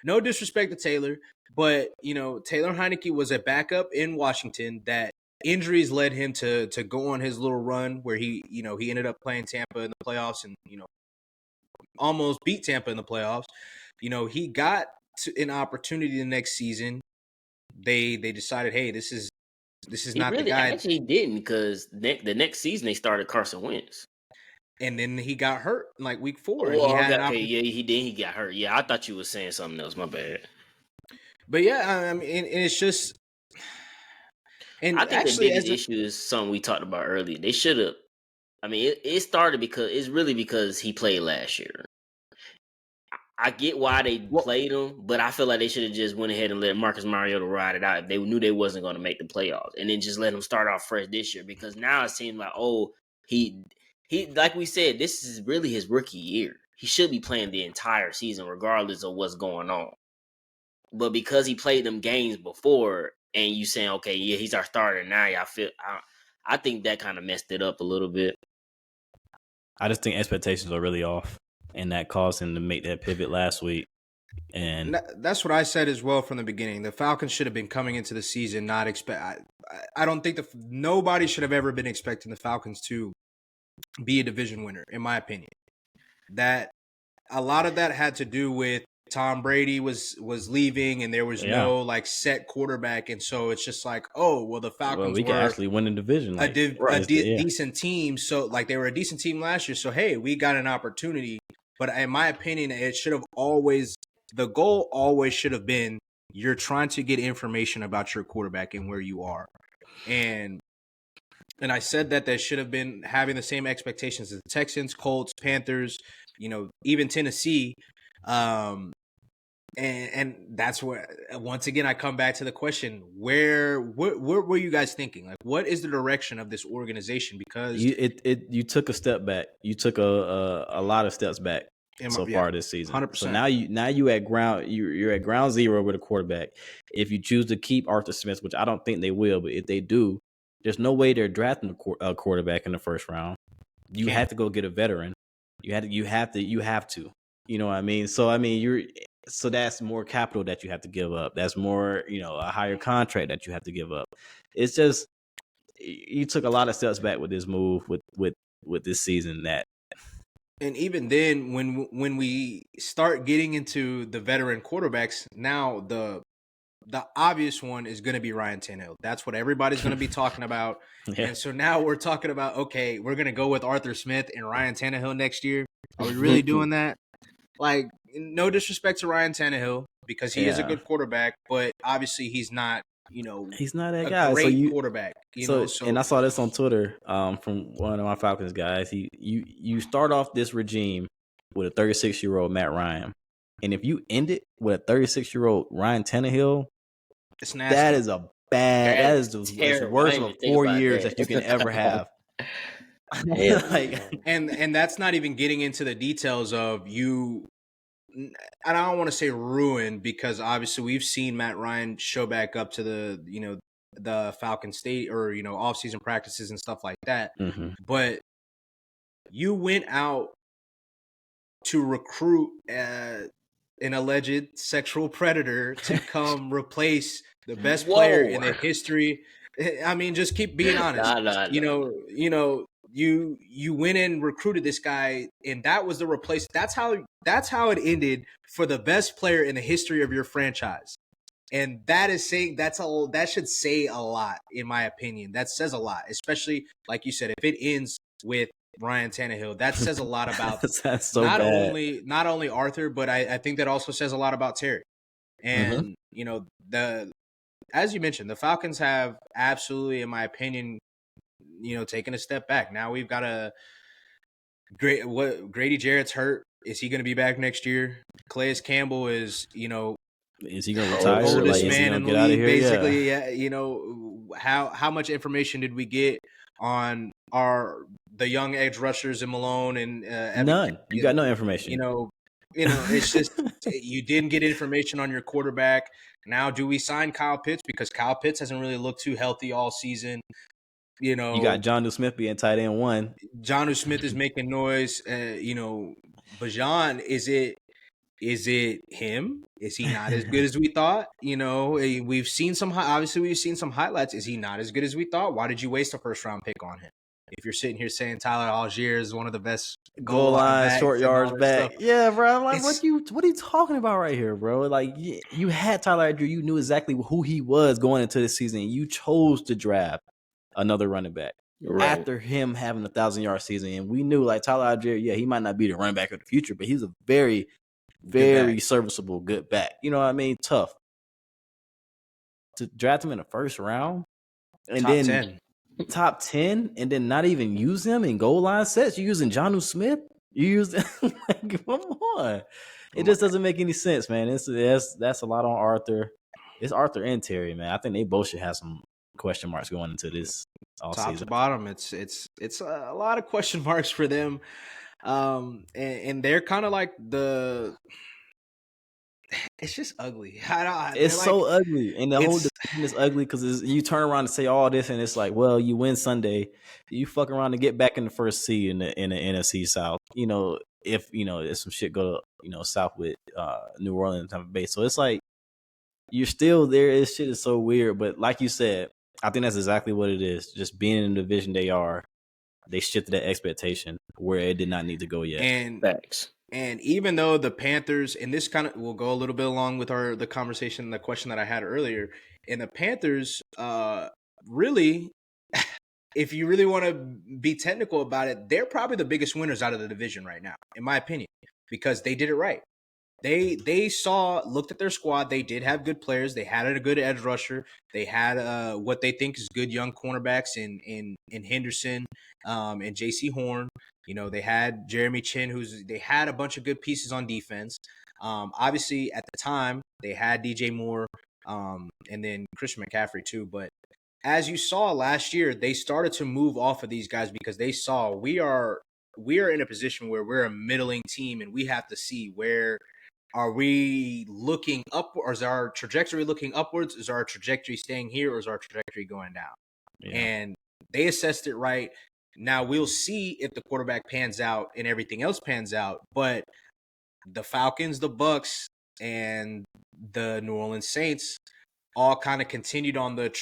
no disrespect to Taylor, but Taylor Heinicke was a backup in Washington that injuries led him to go on his little run where he ended up playing Tampa in the playoffs and almost beat Tampa in the playoffs. He got an opportunity the next season. They decided, hey, this is not the guy. Actually didn't, because the next season they started Carson Wentz, and then he got hurt in like week 4. He did. He got hurt. Yeah, I thought you were saying something else. My bad. But yeah, I mean, and it's just. And I think the biggest issue is something we talked about earlier. They should have. I mean, it started because he played last year. I get why they played him, but I feel like they should have just went ahead and let Marcus Mariota ride it out if they knew they wasn't going to make the playoffs, and then just let him start off fresh this year. Because now it seems like, he like we said, this is really his rookie year. He should be playing the entire season regardless of what's going on. But because he played them games before, and you saying, okay, yeah, he's our starter now, I think that kind of messed it up a little bit. I just think expectations are really off, and that caused him to make that pivot last week. And that's what I said as well from the beginning. The Falcons should have been coming into the season not expect. I don't think nobody should have ever been expecting the Falcons to be a division winner, in my opinion. That a lot of that had to do with Tom Brady was leaving, and there was no like set quarterback, and so it's just like, the Falcons we can actually win the division, like, decent team. So like they were a decent team last year. So hey, we got an opportunity. But in my opinion, the goal always should have been, you're trying to get information about your quarterback and where you are, and I said that they should have been having the same expectations as the Texans, Colts, Panthers, even Tennessee. And that's where, once again, I come back to the question: what were you guys thinking? Like, what is the direction of this organization? Because you took a step back. You took a lot of steps back far this season. 100%. So now you're at ground zero with a quarterback. If you choose to keep Arthur Smith, which I don't think they will, but if they do, there's no way they're drafting a quarterback in the first round. You have to go get a veteran. You have to. You know what I mean? So I mean, so that's more capital that you have to give up. That's more, a higher contract that you have to give up. It's just, you took a lot of steps back with this move with this season. And even then, when we start getting into the veteran quarterbacks, now the obvious one is going to be Ryan Tannehill. That's what everybody's going to be talking about. Yeah. And so now we're talking about, okay, we're going to go with Arthur Smith and Ryan Tannehill next year. Are we really doing that? Like, no disrespect to Ryan Tannehill, because he is a good quarterback, but obviously he's not, he's not that guy. Great quarterback. And I saw this on Twitter from one of my Falcons guys. You start off this regime with a 36-year-old Matt Ryan, and if you end it with a 36-year-old Ryan Tannehill, it's nasty. That is that is the worst of 4 years that you can ever have. And that's not even getting into the details of you. I don't want to say ruin, because obviously we've seen Matt Ryan show back up to the Falcon State or off-season practices and stuff like that. Mm-hmm. But you went out to recruit an alleged sexual predator to come replace the best player in the history. I mean, just keep being honest. You went and recruited this guy, and that was the replace. That's how it ended for the best player in the history of your franchise. And that should say a lot, in my opinion. That says a lot, especially like you said, if it ends with Ryan Tannehill, that says a lot about That's so bad. Not only Arthur, but I think that also says a lot about Terry. And as you mentioned, the Falcons have absolutely, in my opinion, taken a step back. Now we've got Grady Jarrett's hurt. Is he going to be back next year? Calais Campbell is he going to retire? Oldest man in the league, basically. Yeah. How much information did we get on the young edge rushers in Malone and none? You got no information. It's just you didn't get information on your quarterback. Now, do we sign Kyle Pitts, because Kyle Pitts hasn't really looked too healthy all season? You got Jonnu Smith being tight end 1. Jonnu Smith is making noise. Bajan, is it him? Is he not as good as we thought? We've seen some highlights. Is he not as good as we thought? Why did you waste a first round pick on him? If you're sitting here saying Tyler Algier is one of the best goal line short yards back, yeah, bro. I'm like, what are you talking about right here, bro? Like, you had Tyler Algier, you knew exactly who he was going into this season. You chose to draft another running back after him having 1,000-yard season, and we knew like Tyler Algier, he might not be the running back of the future, but he's a very, very serviceable good back. You know what I mean? Tough to draft him in the first round, and top 10, and then not even use him in goal line sets. You're using Jonnu Smith. You use like, come on. It just doesn't make any sense, man. That's a lot on Arthur. It's Arthur and Terry, man. I think they both should have some question marks going into this all top season. To bottom. It's a lot of question marks for them, and they're kind of like it's just ugly. It's so ugly, and the whole division is ugly because you turn around and say all this, and it's like, well, you win Sunday, you fuck around to get back in the first seed in the NFC South. If some shit go south with New Orleans and Tampa Bay, so it's like you're still there. This shit is so weird, but like you said, I think that's exactly what it is. Just being in the division they shifted that expectation where it did not need to go yet. And facts. And even though the Panthers, and this kind of will go a little bit along with the conversation, the question that I had earlier, and the Panthers, really, if you really want to be technical about it, they're probably the biggest winners out of the division right now, in my opinion, because they did it right. They looked at their squad. They did have good players. They had a good edge rusher. They had what they think is good young cornerbacks in Henderson and J.C. Horn. They had Jeremy Chin, they had a bunch of good pieces on defense. Obviously, at the time, they had DJ Moore and then Christian McCaffrey too. But as you saw last year, they started to move off of these guys because they saw we are in a position where we're a middling team, and we have to see where are we looking up, or is our trajectory looking upwards? Is our trajectory staying here, or is our trajectory going down? Yeah. And they assessed it right. Now we'll see if the quarterback pans out and everything else pans out. But the Falcons, the Bucks, and the New Orleans Saints all kind of continued on the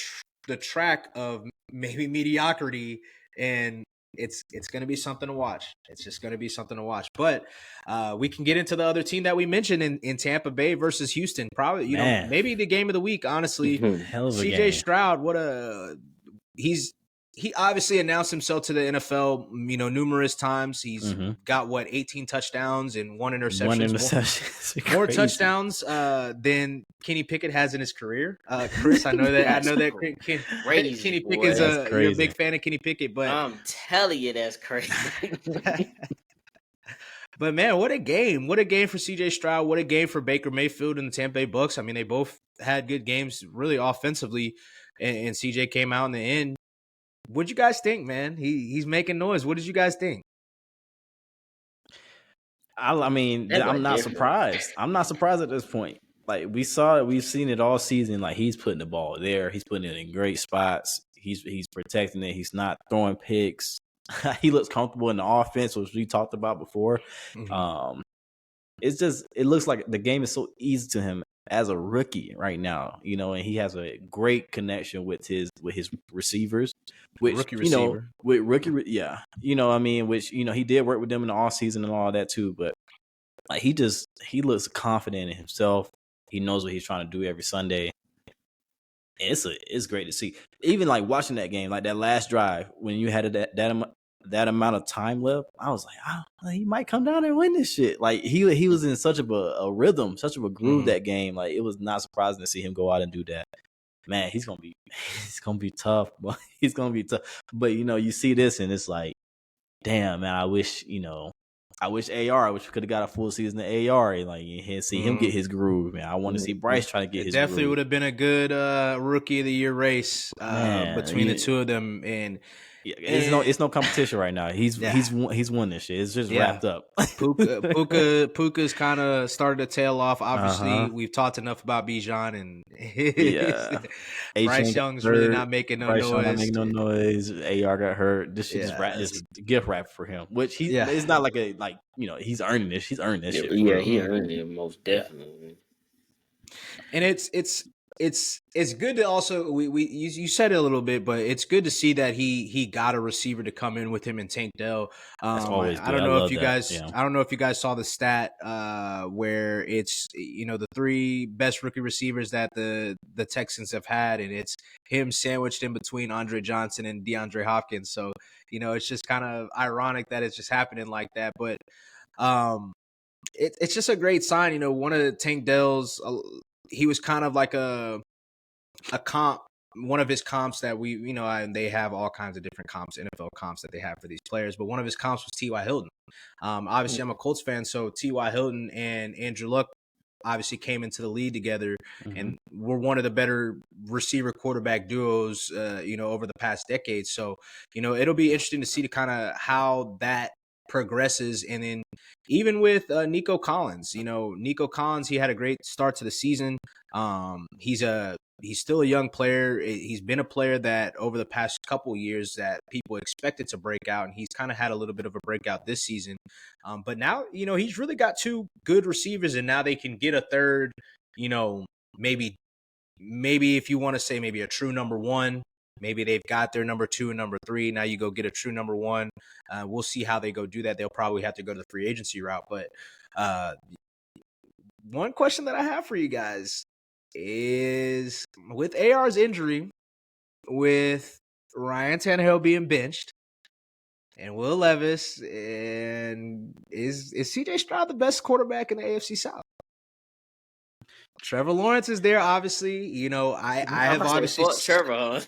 track of maybe mediocrity, and it's going to be something to watch. It's just going to be something to watch. But we can get into the other team that we mentioned in Tampa Bay versus Houston. Probably, maybe the game of the week, honestly. Hell of a CJ game. Stroud, he obviously announced himself to the NFL, numerous times. He's got 18 touchdowns and one interception. More touchdowns than Kenny Pickett has in his career. Chris, I know that. Kenny Pickett's you're a big fan of Kenny Pickett, but I'm telling you, that's crazy. But man, what a game! What a game for CJ Stroud! What a game for Baker Mayfield and the Tampa Bay Bucks. I mean, they both had good games, really offensively, and CJ came out in the end. What'd you guys think, man? He's making noise. What did you guys think? I'm not surprised. I'm not surprised at this point. Like, we've seen it all season. Like, he's putting the ball there. He's putting it in great spots. He's protecting it. He's not throwing picks. He looks comfortable in the offense, which we talked about before. Mm-hmm. It looks like the game is so easy to him as a rookie right now, and he has a great connection with his receivers, which rookie receiver. Which he did work with them in the off season and all that too. But like he looks confident in himself. He knows what he's trying to do every Sunday. And it's great to see. Even like watching that game, like that last drive when you had that amount of time left, I was like, he might come down and win this shit. Like he was in such of a rhythm, such of a groove that game. Like it was not surprising to see him go out and do that. Man, he's gonna be tough. But he's gonna be tough. But you see this and it's like, damn, man, I wish AR. I wish we could have got a full season of AR and see him get his groove. Man, I want to see Bryce try to get his. Definitely groove. would have been a good rookie of the year race between the two of them. And it's no competition right now. He's won this shit. It's just wrapped up. Puka's kind of started to tail off. Obviously, we've talked enough about Bijan and Bryce Young's really not making no noise. AR got hurt. This shit is gift wrap for him. Which it's not like he's earning this. He's earned this shit. Yeah, he earned it most definitely. And it's good to also you said it a little bit, but it's good to see that he got a receiver to come in with him and Tank Dell. That's always good. I don't know if you guys saw the stat where it's the 3 best rookie receivers that the Texans have had, and it's him sandwiched in between Andre Johnson and DeAndre Hopkins. So it's just kind of ironic that it's just happening like that, but it's just a great sign. One of Tank Dell's. He was kind of like a comp, one of his comps that and they have all kinds of different comps, NFL comps that they have for these players. But one of his comps was T.Y. Hilton. Obviously, I'm a Colts fan, so T.Y. Hilton and Andrew Luck obviously came into the league together and were one of the better receiver quarterback duos, over the past decade. So, it'll be interesting to see how that progresses. And then even with Nico Collins, he had a great start to the season. He's still a young player. He's been a player that over the past couple years that people expected to break out, and he's kind of had a little bit of a breakout this season. But now, he's really got 2 good receivers, and now they can get a third, maybe if you want to say maybe a true number 1. Maybe they've got their number 2 and number 3. Now you go get a true number 1. We'll see how they go do that. They'll probably have to go to the free agency route. But one question that I have for you guys is, with AR's injury, with Ryan Tannehill being benched, and Will Levis, and is CJ Stroud the best quarterback in the AFC South? Trevor Lawrence is there, obviously. I have obviously Trevor.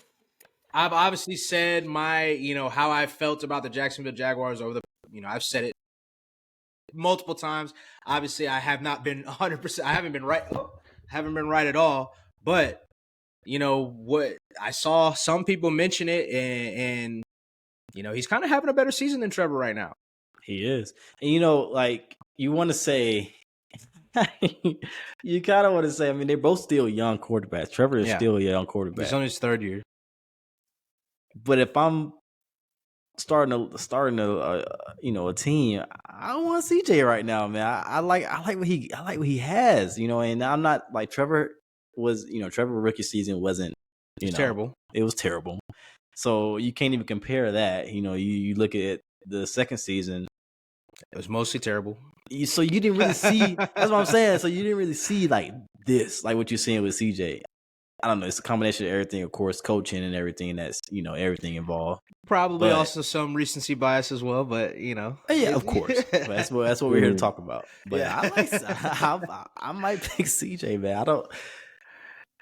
I've obviously said my, how I felt about the Jacksonville Jaguars over the, I've said it multiple times. Obviously, I have not been 100%. I haven't been right. Haven't been right at all. But, what I saw some people mention it, and he's kind of having a better season than Trevor right now. He is. And, you want to say, you kind of want to say, they're both still young quarterbacks. Trevor is still a young quarterback. He's on his 3rd year. But if I'm starting a team, I don't want CJ right now, man. I like what he has, and I'm not like Trevor rookie season wasn't, terrible. It was terrible. So you can't even compare that. You look at the second season, it was mostly terrible. So you didn't really see, that's what I'm saying. So you didn't really see like what you're seeing with CJ. I don't know. It's a combination of everything, of course, coaching and everything that's, everything involved. Probably also some recency bias as well, but, Yeah, of course. But that's what we're here to talk about. But I might pick CJ, man. I don't.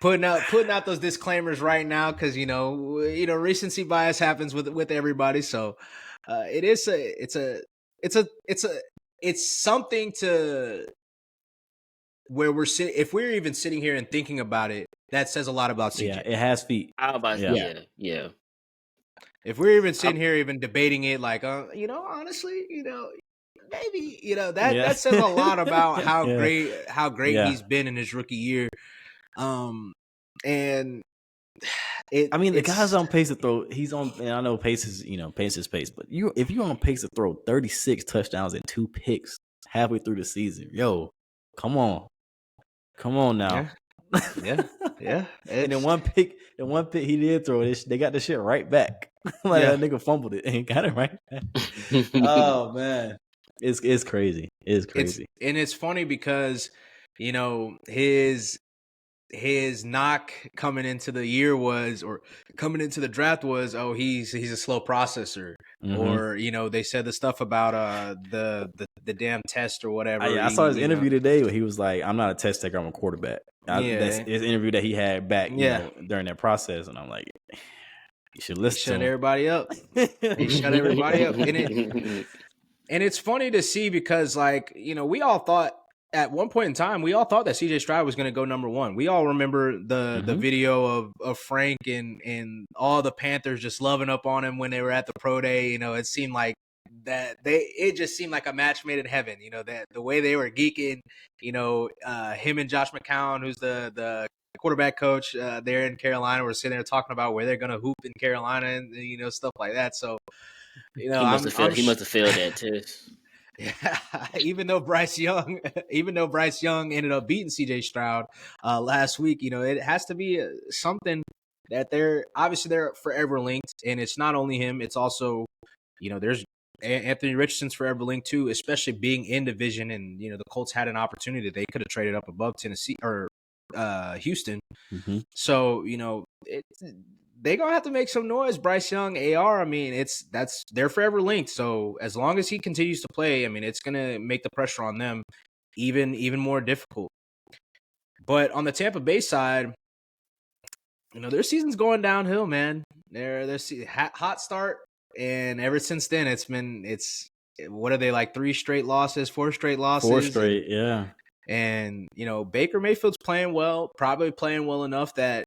Putting out those disclaimers right now because, recency bias happens with everybody. So it's something to where we're sitting. If we're even sitting here and thinking about it, that says a lot about CJ. Yeah, it has feet. Yeah. If we're even sitting here even debating it, like, honestly, maybe, that says a lot about how great he's been in his rookie year. And the guy's on pace to throw. He's on, and I know pace is pace, but if you're on pace to throw 36 touchdowns and 2 picks halfway through the season, come on now. Yeah. And then one pick he did throw this. They got the shit right back. That nigga fumbled it and got it right back. Oh man, it's crazy. It's crazy. And it's funny because his knock coming into the year was, or coming into the draft was, oh, he's a slow processor. Or they said the stuff about the damn test or whatever. I saw his interview today where he was like, I'm not a test taker, I'm a quarterback. That's his interview that he had back during that process, and I'm like, you should listen to him. Everybody up. He shut everybody up. And it's funny to see because, like, we all thought at one point in time, we all thought that CJ Stroud was going to go number one. We all remember the video of Frank and all the Panthers just loving up on him when they were at the pro day. It seemed like it just seemed like a match made in heaven. That the way they were geeking, him and Josh McCown, who's the quarterback coach there in Carolina, were sitting there talking about where they're going to hoop in Carolina and stuff like that. So, he must have failed that test. Yeah, even though Bryce Young ended up beating CJ Stroud last week, it has to be something that they're forever linked. And it's not only him, it's also, there's Anthony Richardson's forever linked too, especially being in division. And, the Colts had an opportunity. They could have traded up above Tennessee or Houston. So, they're going to have to make some noise. Bryce Young, AR, I mean, they're forever linked. So as long as he continues to play, I mean, it's going to make the pressure on them even more difficult. But on the Tampa Bay side, their season's going downhill, man. They're hot start. And ever since then, what are they, like 3 straight losses, 4 straight losses? 4 straight, yeah. And, Baker Mayfield's playing well, probably playing well enough that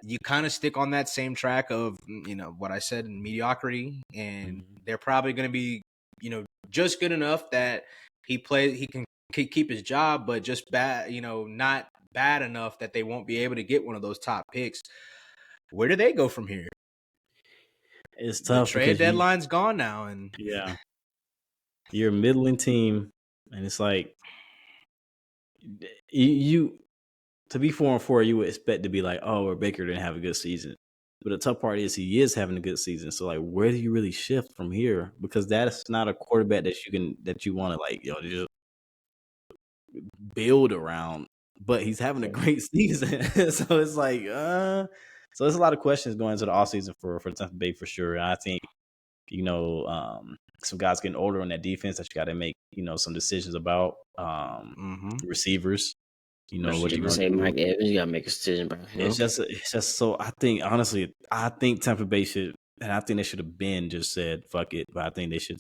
you kind of stick on that same track of, what I said in mediocrity. And they're probably going to be, just good enough that he can keep his job, but just bad, not bad enough that they won't be able to get one of those top picks. Where do they go from here? It's tough. The trade deadline's gone now. And yeah, you're a middling team. And it's like, you to be 4-4, you would expect to be like, oh, Baker didn't have a good season. But the tough part is he is having a good season. So, like, where do you really shift from here? Because that's not a quarterback that you want to, like, just build around. But he's having a great season. So it's like, so there's a lot of questions going into the offseason for Tampa Bay for sure. And I think, some guys getting older on that defense that you got to make, some decisions about. Receivers. What you say, Mike Evans? You gotta make a decision, bro. It's just so. I think honestly, Tampa Bay should, and I think they should have been just said fuck it. But I think they should,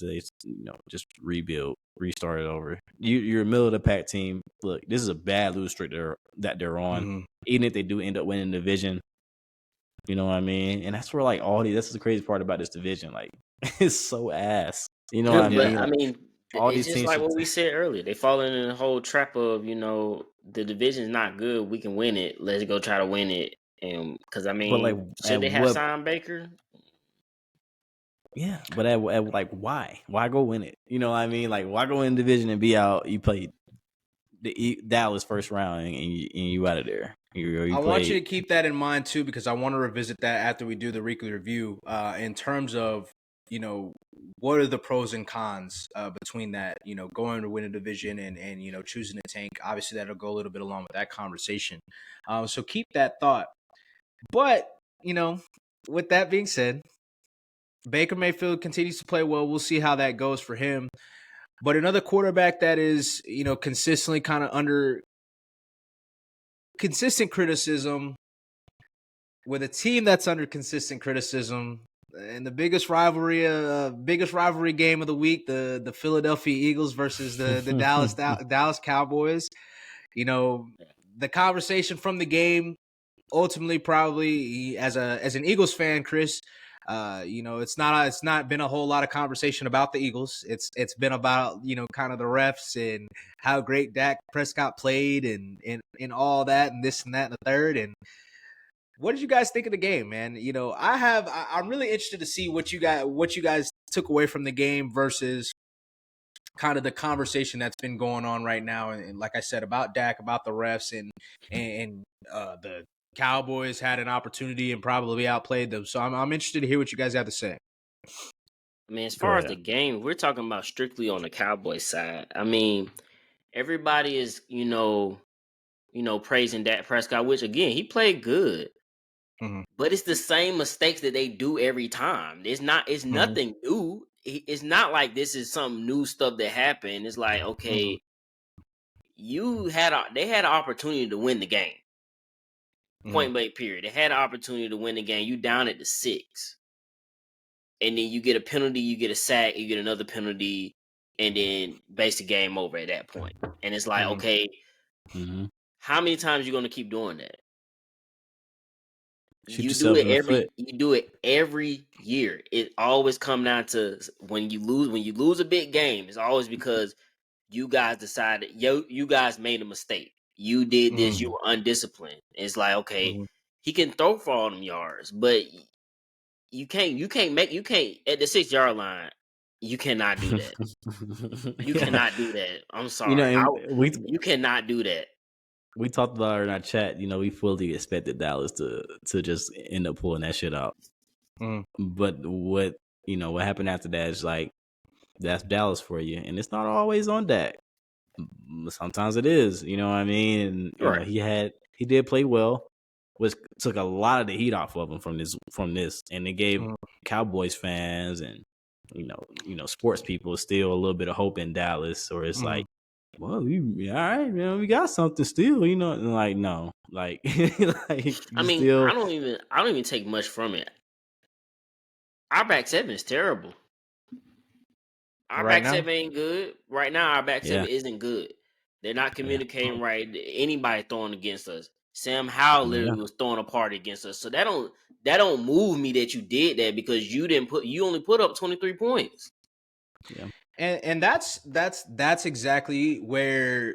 just rebuild, restart it over. You're a middle of the pack team. Look, this is a bad lose streak that they're on. Even if they do end up winning the division, you know what I mean. And that's where that's the crazy part about this division. Like, it's so ass. You know what I mean? I mean, it's just like what we said earlier. They fall in the whole trap of, the division's not good. We can win it. Let's go try to win it. And because should they have signed Baker? Yeah, but why? Why go win it? You know what I mean? Like, why go in the division and be out? You played the Dallas first round and you out of there. I want you to keep that in mind too, because I want to revisit that after we do the weekly review. In terms of what are the pros and cons between that, going to win a division and choosing to tank. Obviously, that'll go a little bit along with that conversation. So keep that thought. But, with that being said, Baker Mayfield continues to play well. We'll see how that goes for him. But another quarterback that is, consistently kind of under consistent criticism, with a team that's under consistent criticism, and the biggest rivalry game of the week, the Philadelphia Eagles versus the Dallas Cowboys. The conversation from the game, ultimately, probably as an Eagles fan, Chris, it's not been a whole lot of conversation about the Eagles. It's been about kind of the refs and how great Dak Prescott played and all that and this and that and the third. And what did you guys think of the game, man? I'm really interested to see what you guys took away from the game versus kind of the conversation that's been going on right now. And like I said, about Dak, about the refs, and the Cowboys had an opportunity and probably outplayed them. So I'm interested to hear what you guys have to say. I mean, as far as the game, we're talking about strictly on the Cowboys side. I mean, everybody is, praising Dak Prescott, which again, he played good. Mm-hmm. But it's the same mistakes that they do every time. It's nothing new. It's not like this is some new stuff that happened. It's like, okay, they had an opportunity to win the game. Point blank period. They had an opportunity to win the game. You down at the 6. And then you get a penalty, you get a sack, you get another penalty, and then basic game over at that point. And it's like, okay, how many times you gonna keep doing that? You do it every year. It always come down to when you lose a big game, it's always because you guys decided you guys made a mistake. You did this, you were undisciplined. It's like, okay, he can throw for all them yards, but you can't at the 6-yard line, you cannot do that. You cannot do that. I'm sorry. You cannot do that. We talked about it in our chat. We fully expected Dallas to just end up pulling that shit out. But what happened after that is like, that's Dallas for you, and it's not always on Dak. Sometimes it is. You know what I mean? And right. He did play well, which took a lot of the heat off of him from this, and it gave Cowboys fans and sports people still a little bit of hope in Dallas, or it's like, well, all right, man, we got something still, and like, no, like, like, I mean, still... I don't even take much from it. Our back seven is terrible. Our back seven ain't good. Right now, our back seven isn't good. They're not communicating right. Anybody throwing against us. Sam Howell literally was throwing a party against us. So that don't move me that you did that, because you only put up 23 points. Yeah. And that's exactly where,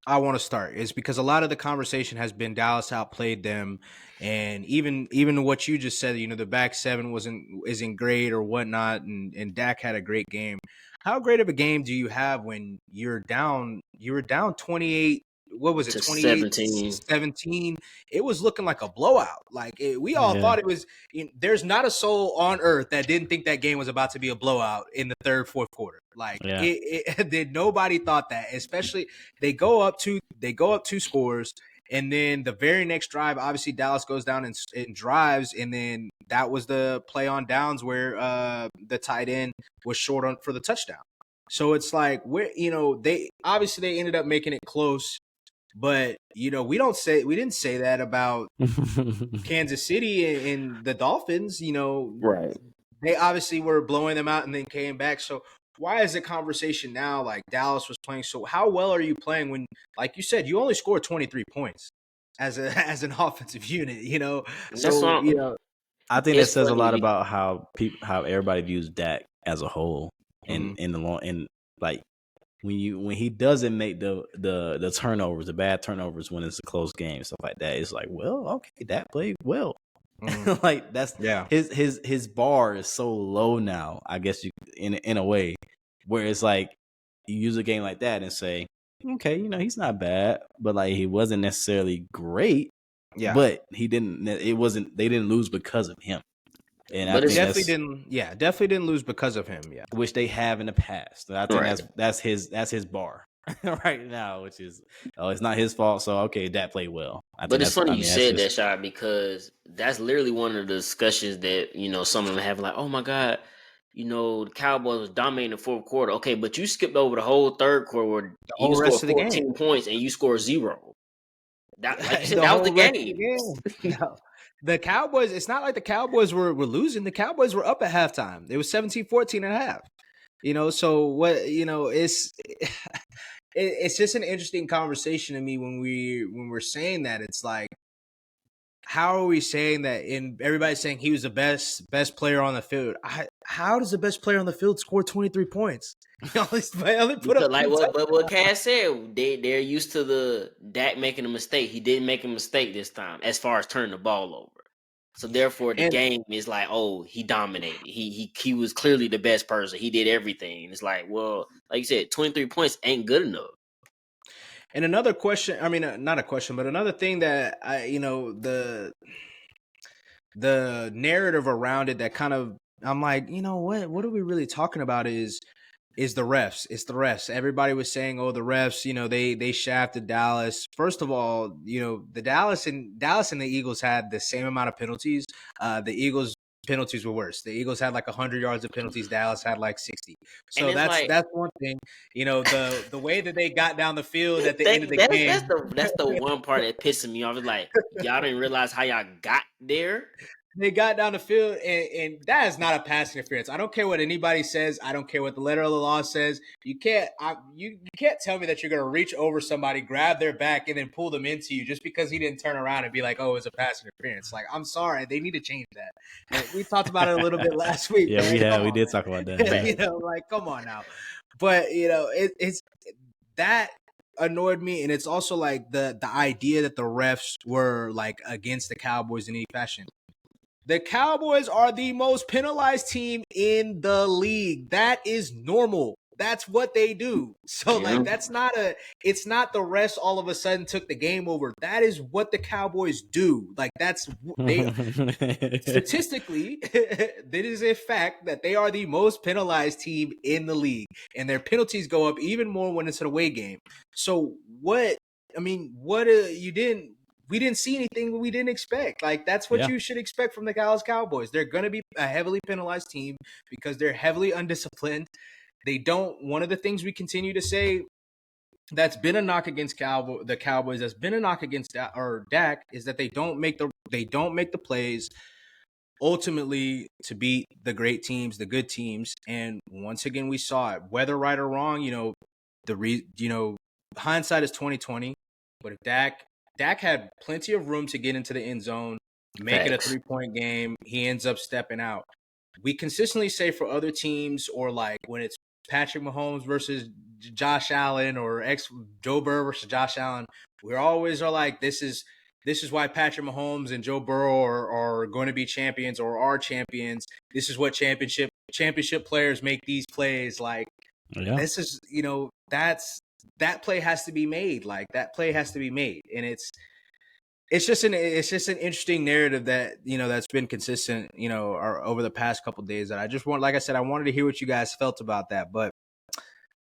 I want to start, is because a lot of the conversation has been Dallas outplayed them, and even what you just said, the back seven isn't great or whatnot, and Dak had a great game. How great of a game do you have when you were down 28? What was it? 28-17. It was looking like a blowout. Like, we all thought it was. There's not a soul on earth that didn't think that game was about to be a blowout in the third, fourth quarter. Like, nobody thought that. Especially they go up 2 scores, and then the very next drive, obviously Dallas goes down and drives, and then that was the play on downs where the tight end was short for the touchdown. So it's like, they ended up making it close. But, we didn't say that about Kansas City and the Dolphins. Right. They obviously were blowing them out and then came back. So why is the conversation now like Dallas was playing? So how well are you playing when, like you said, you only scored 23 points as an offensive unit, So, I think that says a lot about how everybody views Dak as a whole, and in the long, and like, when he doesn't make the turnovers, the bad turnovers when it's a close game, stuff like that, it's like, well, okay, that played well. Like, that's his bar is so low now, I guess, you in a way, where it's like you use a game like that and say, okay, he's not bad, but like, he wasn't necessarily great. Yeah, but they didn't lose because of him. And but I think definitely didn't lose because of him. Yeah, which they have in the past. I think that's his bar right now, which is, it's not his fault. So okay, that played well. But it's funny you said that, Shai, because that's literally one of the discussions that some of them have, like, oh my god, the Cowboys was dominating the fourth quarter. Okay, but you skipped over the whole third quarter where you scored 14 points and you scored 0. That, like you said, that was the game. No. The Cowboys, it's not like the Cowboys were losing. The Cowboys were up at halftime. It was 17-14 and a half. So what, it's just an interesting conversation to me when we're saying that. It's like, how are we saying that? And everybody's saying he was the best player on the field. How does the best player on the field score 23 points? Only put up like what Cass said, they're used to the Dak making a mistake. He didn't make a mistake this time as far as turning the ball over. So therefore, the game is like, oh, he dominated. He was clearly the best person. He did everything. It's like, well, like you said, 23 points ain't good enough. And another question, I mean, not a question, but another thing that the narrative around it that kind of, I'm like, what are we really talking about is is the refs. It's the refs. Everybody was saying, "Oh, the refs, they shafted Dallas." First of all, the Dallas and the Eagles had the same amount of penalties. The Eagles penalties were worse. The Eagles had like 100 yards of penalties. Dallas had like 60. So that's one thing. The way that they got down the field at the end of the game. That's the one part that pisses me off. It's like, y'all didn't realize how y'all got there. They got down the field, and that is not a pass interference. I don't care what anybody says. I don't care what the letter of the law says. You can't tell me that you're going to reach over somebody, grab their back, and then pull them into you just because he didn't turn around and be like, "Oh, it's a pass interference." Like, I'm sorry, they need to change that. And we talked about it a little bit last week. Yeah, we did talk about that. Like, come on now. But it's that annoyed me, and it's also like the idea that the refs were like against the Cowboys in any fashion. The Cowboys are the most penalized team in the league. That is normal. That's what they do. So it's not the refs all of a sudden took the game over. That is what the Cowboys do. Like statistically, that is a fact that they are the most penalized team in the league, and their penalties go up even more when it's an away game. So we didn't see anything we didn't expect. Like, that's what you should expect from the Dallas Cowboys. They're going to be a heavily penalized team because they're heavily undisciplined. One of the things we continue to say that's been a knock against the Cowboys, that's been a knock against Dak, is that they don't make the plays ultimately to beat the great teams, the good teams. And once again, we saw it. Whether right or wrong, hindsight is 20/20. But if Dak had plenty of room to get into the end zone, make it a 3-point game, he ends up stepping out. We consistently say for other teams, or like when it's Patrick Mahomes versus Josh Allen, or Joe Burrow versus Josh Allen, we always are like, this is why Patrick Mahomes and Joe Burrow are going to be champions or are champions. This is what championship players make these plays. Like, this is, that play has to be made. Like, that play has to be made. And it's just an interesting narrative that, that's been consistent, over the past couple of days, that I just like I said, I wanted to hear what you guys felt about that. But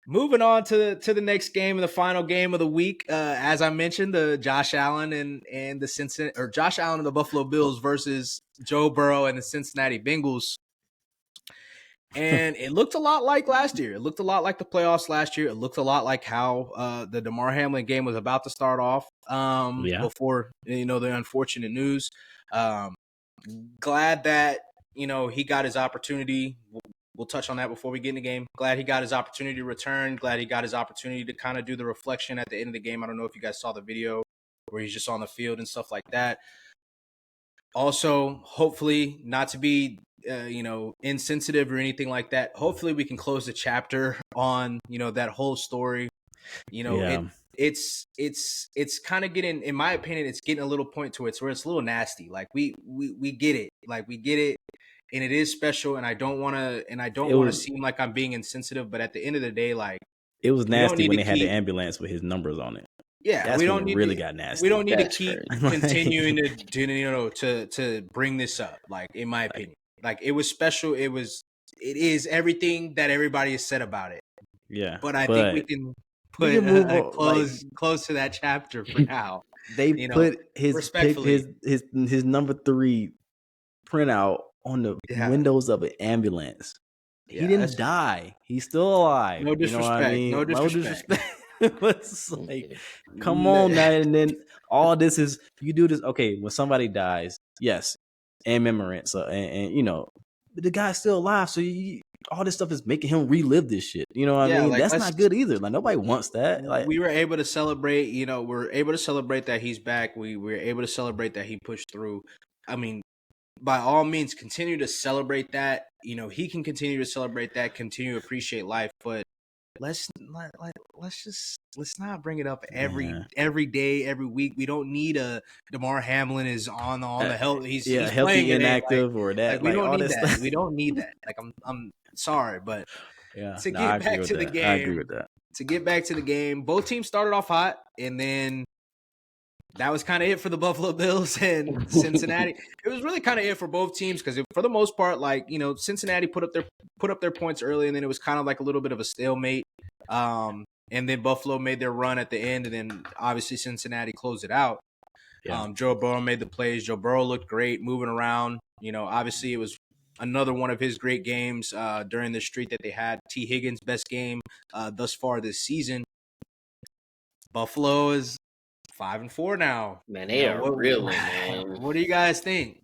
moving on to the next game, and the final game of the week, as I mentioned, the Josh Allen and the Buffalo Bills versus Joe Burrow and the Cincinnati Bengals. And it looked a lot like last year. It looked a lot like the playoffs last year. It looked a lot like how the DeMar Hamlin game was about to start off before, the unfortunate news. Glad that, he got his opportunity. We'll touch on that before we get in the game. Glad he got his opportunity to return. Glad he got his opportunity to kind of do the reflection at the end of the game. I don't know if you guys saw the video where he's just on the field and stuff like that. Also, hopefully, not to be insensitive or anything like that. Hopefully we can close the chapter on, that whole story. It's kind of getting, in my opinion, it's getting a little point to it where it's a little nasty. Like, we get it. Like, we get it. And it is special. And I don't want to seem like I'm being insensitive, but at the end of the day, like, it was nasty when they had the ambulance with his numbers on it. Yeah, that's when it really got nasty. We don't need to keep continuing to bring this up. Like, in my opinion, like, it was special. It is everything that everybody has said about it. Yeah, but I think we can close to that chapter for now. They put his number 3 printout on the windows of an ambulance. He didn't die. He's still alive. No disrespect. You know what I mean? No disrespect. It's like, come on, man. And then all this is, you do this. Okay, when somebody dies, yes, and memorance, but the guy's still alive. So all this stuff is making him relive this shit. You know what I mean? Like, that's not good either. Like, nobody wants that. Like, we were able to celebrate. We're able to celebrate that he's back. We were able to celebrate that he pushed through. I mean, by all means, continue to celebrate that. He can continue to celebrate that. Continue to appreciate life, but let's not bring it up every day, every week. We don't need DeMar Hamlin is on the health. He's healthy playing inactive or that. Like, we don't need that. We don't need that. Like, I'm sorry, but to get back to the game, I agree with that. To get back to the game, both teams started off hot, and then that was kind of it for the Buffalo Bills and Cincinnati. It was really kind of it for both teams because for the most part, like, you know, Cincinnati put up their points early, and then it was kind of like a little bit of a stalemate. And then Buffalo made their run at the end, and then obviously Cincinnati closed it out. Yeah. Joe Burrow made the plays. Joe Burrow looked great moving around. You know, obviously it was another one of his great games during the streak that they had. T. Higgins' best game thus far this season. Buffalo is 5-4 now. Man, they are reeling, man. What do you guys think?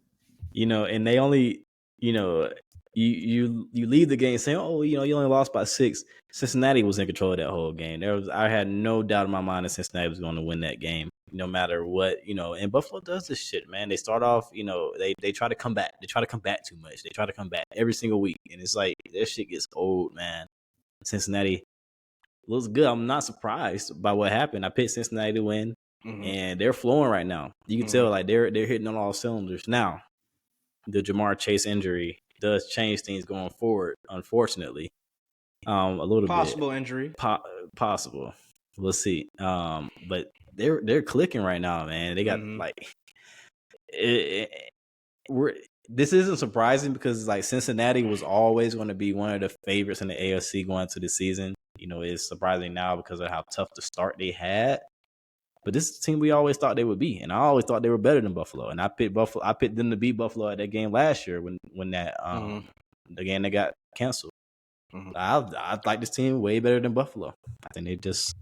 You know, and they only, you know, you leave the game saying, oh, you know, you only lost by 6. Cincinnati was in control of that whole game. I had no doubt in my mind that Cincinnati was going to win that game, no matter what, you know. And Buffalo does this shit, man. They start off, you know, they try to come back. They try to come back too much. They try to come back every single week, and it's like their shit gets old, man. Cincinnati looks good. I'm not surprised by what happened. I picked Cincinnati to win, and they're flowing right now. You can tell like they're hitting on all cylinders. Now, the Jamar Chase injury does change things going forward, unfortunately. A little possible bit. Injury. Possible. We'll see. But they're clicking right now, man. They got like this isn't surprising because like Cincinnati was always going to be one of the favorites in the AFC going into the season. You know, it's surprising now because of how tough the start they had. But this is the team we always thought they would be, and I always thought they were better than Buffalo. And I picked Buffalo. I picked them to beat Buffalo at that game last year when that the game that got canceled. I like this team way better than Buffalo. I think they just,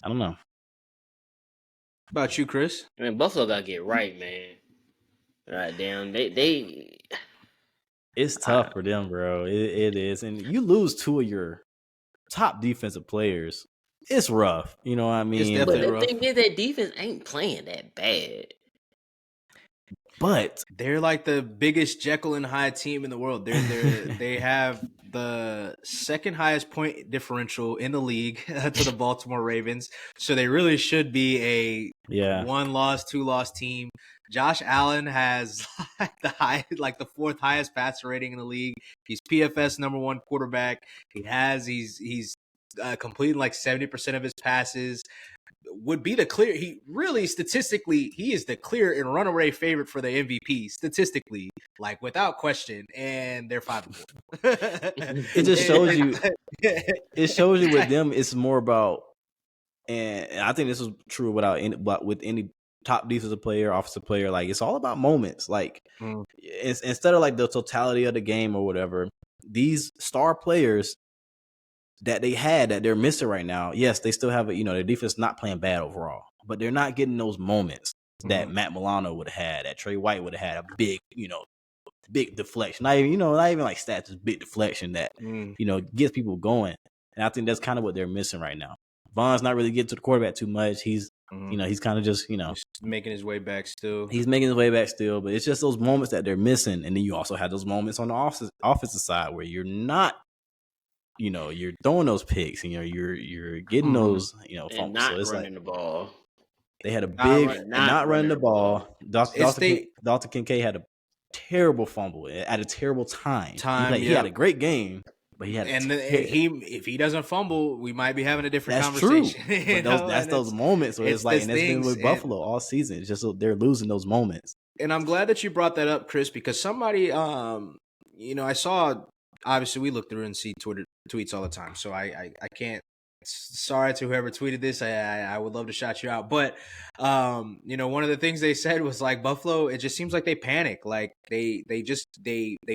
I don't know. How about you, Chris? I mean, Buffalo got to get right, man. Right, damn. They It's tough for them, bro. It is. And you lose 2 of your top defensive players. It's rough. You know what I mean? It's definitely rough. The thing is that defense ain't playing that bad. But they're like the biggest Jekyll and Hyde team in the world. They have the second highest point differential in the league to the Baltimore Ravens. So they really should be a 1-loss, 2-loss team. Josh Allen has like the 4th highest passer rating in the league. He's PFS #1 quarterback. He's completing like 70% of his passes. Would be the clear. He really statistically, he is the clear and runaway favorite for the MVP statistically, like without question. And they're 5-4. It just shows you. It shows you with them. It's more about, and I think this is true with any top defensive player, offensive player. Like it's all about moments. Like instead of like the totality of the game or whatever, these star players that they had that they're missing right now. Yes, they still have their defense not playing bad overall, but they're not getting those moments that Matt Milano would have had, that Trey White would have had a big deflection. Not even like stats, just big deflection that gets people going. And I think that's kind of what they're missing right now. Von's not really getting to the quarterback too much. He's he's kind of just making his way back still. He's making his way back still, but it's just those moments that they're missing. And then you also have those moments on the offensive side where you're not. You're throwing those picks, and you're getting those, fumbles. And not so it's running the ball. They had a big not running the ball. Dalton Kincaid had a terrible fumble at a terrible time. He had a great game, but he had if he doesn't fumble, we might be having a different conversation. True. But that's those moments where it's like, and it's been with Buffalo all season. It's just they're losing those moments. And I'm glad that you brought that up, Chris, because somebody, I saw. Obviously, we look through and see Twitter tweets all the time, so I can't. Sorry to whoever tweeted this. I would love to shout you out, but one of the things they said was like Buffalo. It just seems like they panic. Like they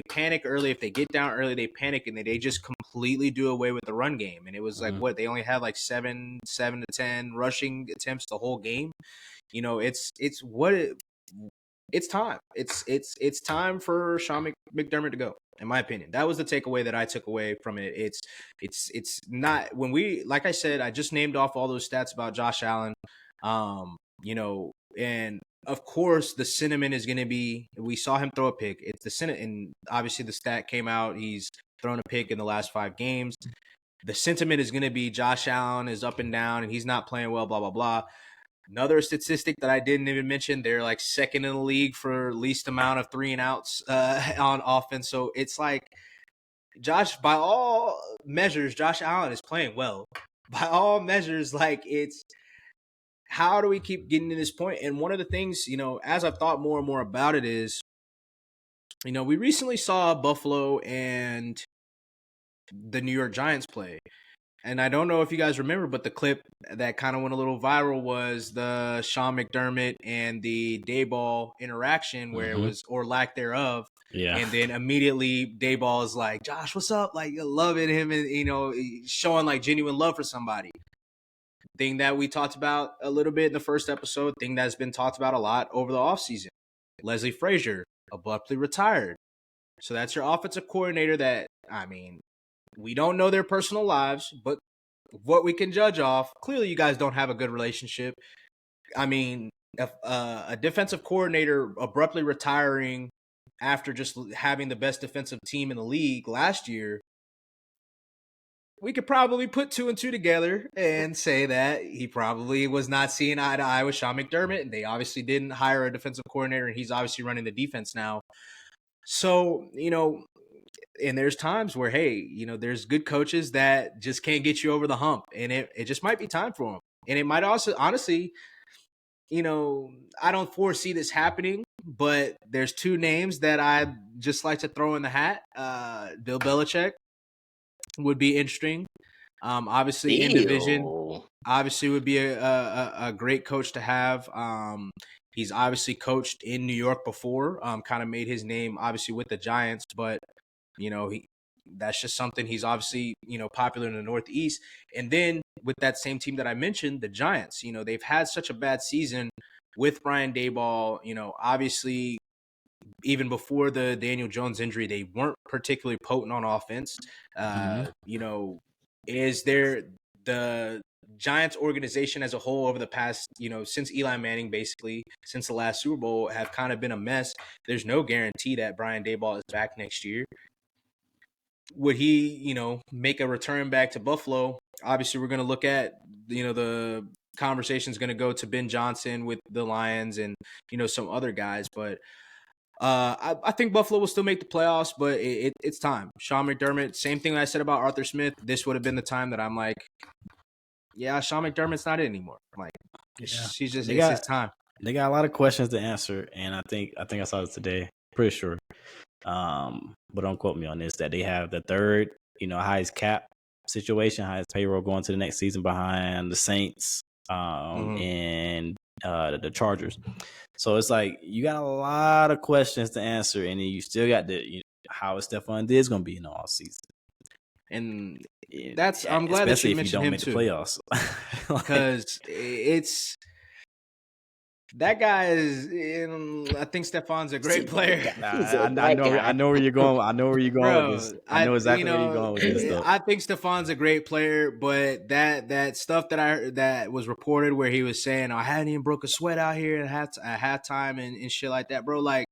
panic early. If they get down early, they panic, and they just completely do away with the run game. And it was like what they only had like 7 to 10 rushing attempts the whole game. It's time. It's time for Sean McDermott to go. In my opinion, that was the takeaway that I took away from it. It's not when like I said, I just named off all those stats about Josh Allen, and of course the sentiment is going to be, we saw him throw a pick. It's the sentiment, and obviously the stat came out. He's thrown a pick in the last 5 games. The sentiment is going to be Josh Allen is up and down and he's not playing well, blah, blah, blah. Another statistic that I didn't even mention, they're like second in the league for least amount of 3-and-outs on offense. So it's like by all measures, Josh Allen is playing well. By all measures, like how do we keep getting to this point? And one of the things, as I've thought more and more about it is, we recently saw Buffalo and the New York Giants play. And I don't know if you guys remember, but the clip that kind of went a little viral was the Sean McDermott and the Dayball interaction where it was, or lack thereof. Yeah. And then immediately Dayball is like, Josh, what's up? Like, loving him and, showing like genuine love for somebody. Thing that we talked about a little bit in the first episode, thing that's been talked about a lot over the offseason. Leslie Frazier abruptly retired. So that's your offensive coordinator that, we don't know their personal lives, but what we can judge off, clearly you guys don't have a good relationship. If a defensive coordinator abruptly retiring after just having the best defensive team in the league last year, we could probably put 2 and 2 together and say that he probably was not seeing eye to eye with Sean McDermott, and they obviously didn't hire a defensive coordinator, and he's obviously running the defense now. So, and there's times where, hey, there's good coaches that just can't get you over the hump, and it just might be time for them. And it might also, honestly, I don't foresee this happening, but there's 2 names that I'd just like to throw in the hat. Bill Belichick would be interesting. Obviously in division, obviously would be a great coach to have. He's obviously coached in New York before, kind of made his name obviously with the Giants, but that's just something. He's obviously, popular in the Northeast. And then with that same team that I mentioned, the Giants, they've had such a bad season with Brian Daboll. Obviously, even before the Daniel Jones injury, they weren't particularly potent on offense. Is there the Giants organization as a whole over the past, since Eli Manning, basically since the last Super Bowl, have kind of been a mess. There's no guarantee that Brian Daboll is back next year. Would he, make a return back to Buffalo? Obviously, we're going to look at, the conversation is going to go to Ben Johnson with the Lions and, some other guys. But I think Buffalo will still make the playoffs, but it's time. Sean McDermott, same thing I said about Arthur Smith. This would have been the time that I'm like, yeah, Sean McDermott's not it anymore. Like, it's his time. They got a lot of questions to answer, and I think I saw this today. Pretty sure. But don't quote me on this, that they have the third, highest cap situation, highest payroll going to the next season behind the Saints and the Chargers. So it's like you got a lot of questions to answer, and then you still got how is Stephon Diggs going to be in the all season? And I'm glad that you mentioned him too, playoffs, because that guy is. I think Stephon's a great player. I know where you're going. I know where you're going with this. I know exactly where you're going with this stuff. I think Stephon's a great player, but that stuff that was reported where he was saying, I hadn't even broke a sweat out here at halftime and shit like that, bro. Like,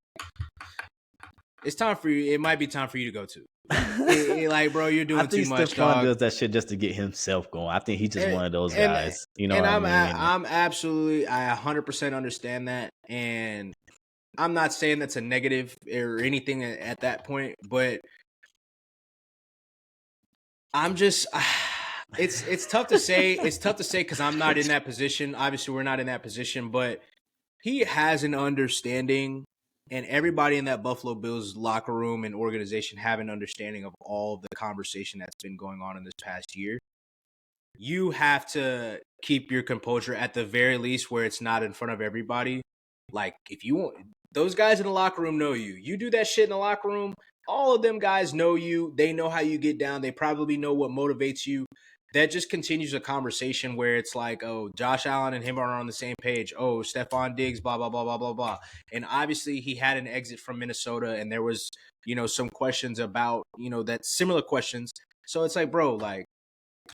it's time for you. It might be time for you to go too. Like, bro, you're doing too much. Stephon does that shit just to get himself going. I think he's just one of those guys. I'm absolutely, I 100% understand that, and I'm not saying that's a negative or anything at that point, but I'm just, it's tough to say. It's tough to say because I'm not in that position. Obviously, we're not in that position, but he has an understanding. And everybody in that Buffalo Bills locker room and organization have an understanding of all of the conversation that's been going on in this past year. You have to keep your composure at the very least where it's not in front of everybody. Like, if you want, those guys in the locker room know you. You do that shit in the locker room, all of them guys know you. They know how you get down. They probably know what motivates you. That just continues a conversation where it's like, oh, Josh Allen and him are on the same page. Oh, Stephon Diggs, blah, blah, blah, blah, blah, blah. And obviously he had an exit from Minnesota, and there was, some questions about, that similar questions. So it's like, bro, like,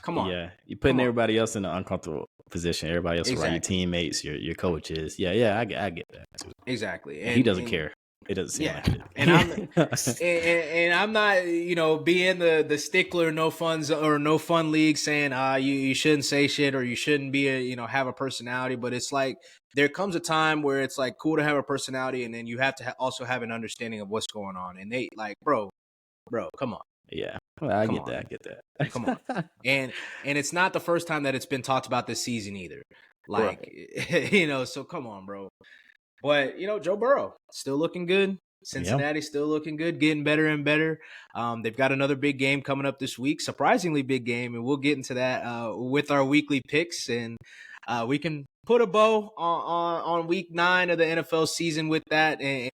come on. Yeah, you're putting everybody else in an uncomfortable position. Everybody else, around your teammates, your coaches. Yeah, I get that too. Exactly. And he doesn't care. It doesn't seem like it. And I'm not, being the stickler, no fun league saying you shouldn't say shit or you shouldn't be have a personality. But it's like there comes a time where it's like cool to have a personality, and then you have to also have an understanding of what's going on. And they like, bro, come on. Yeah, I get that. Come on. And it's not the first time that it's been talked about this season either. Like, so come on, bro. But, Joe Burrow still looking good. Cincinnati still looking good, getting better and better. They've got another big game coming up this week, surprisingly big game, and we'll get into that with our weekly picks, and we can put a bow on week 9 of the NFL season with that. And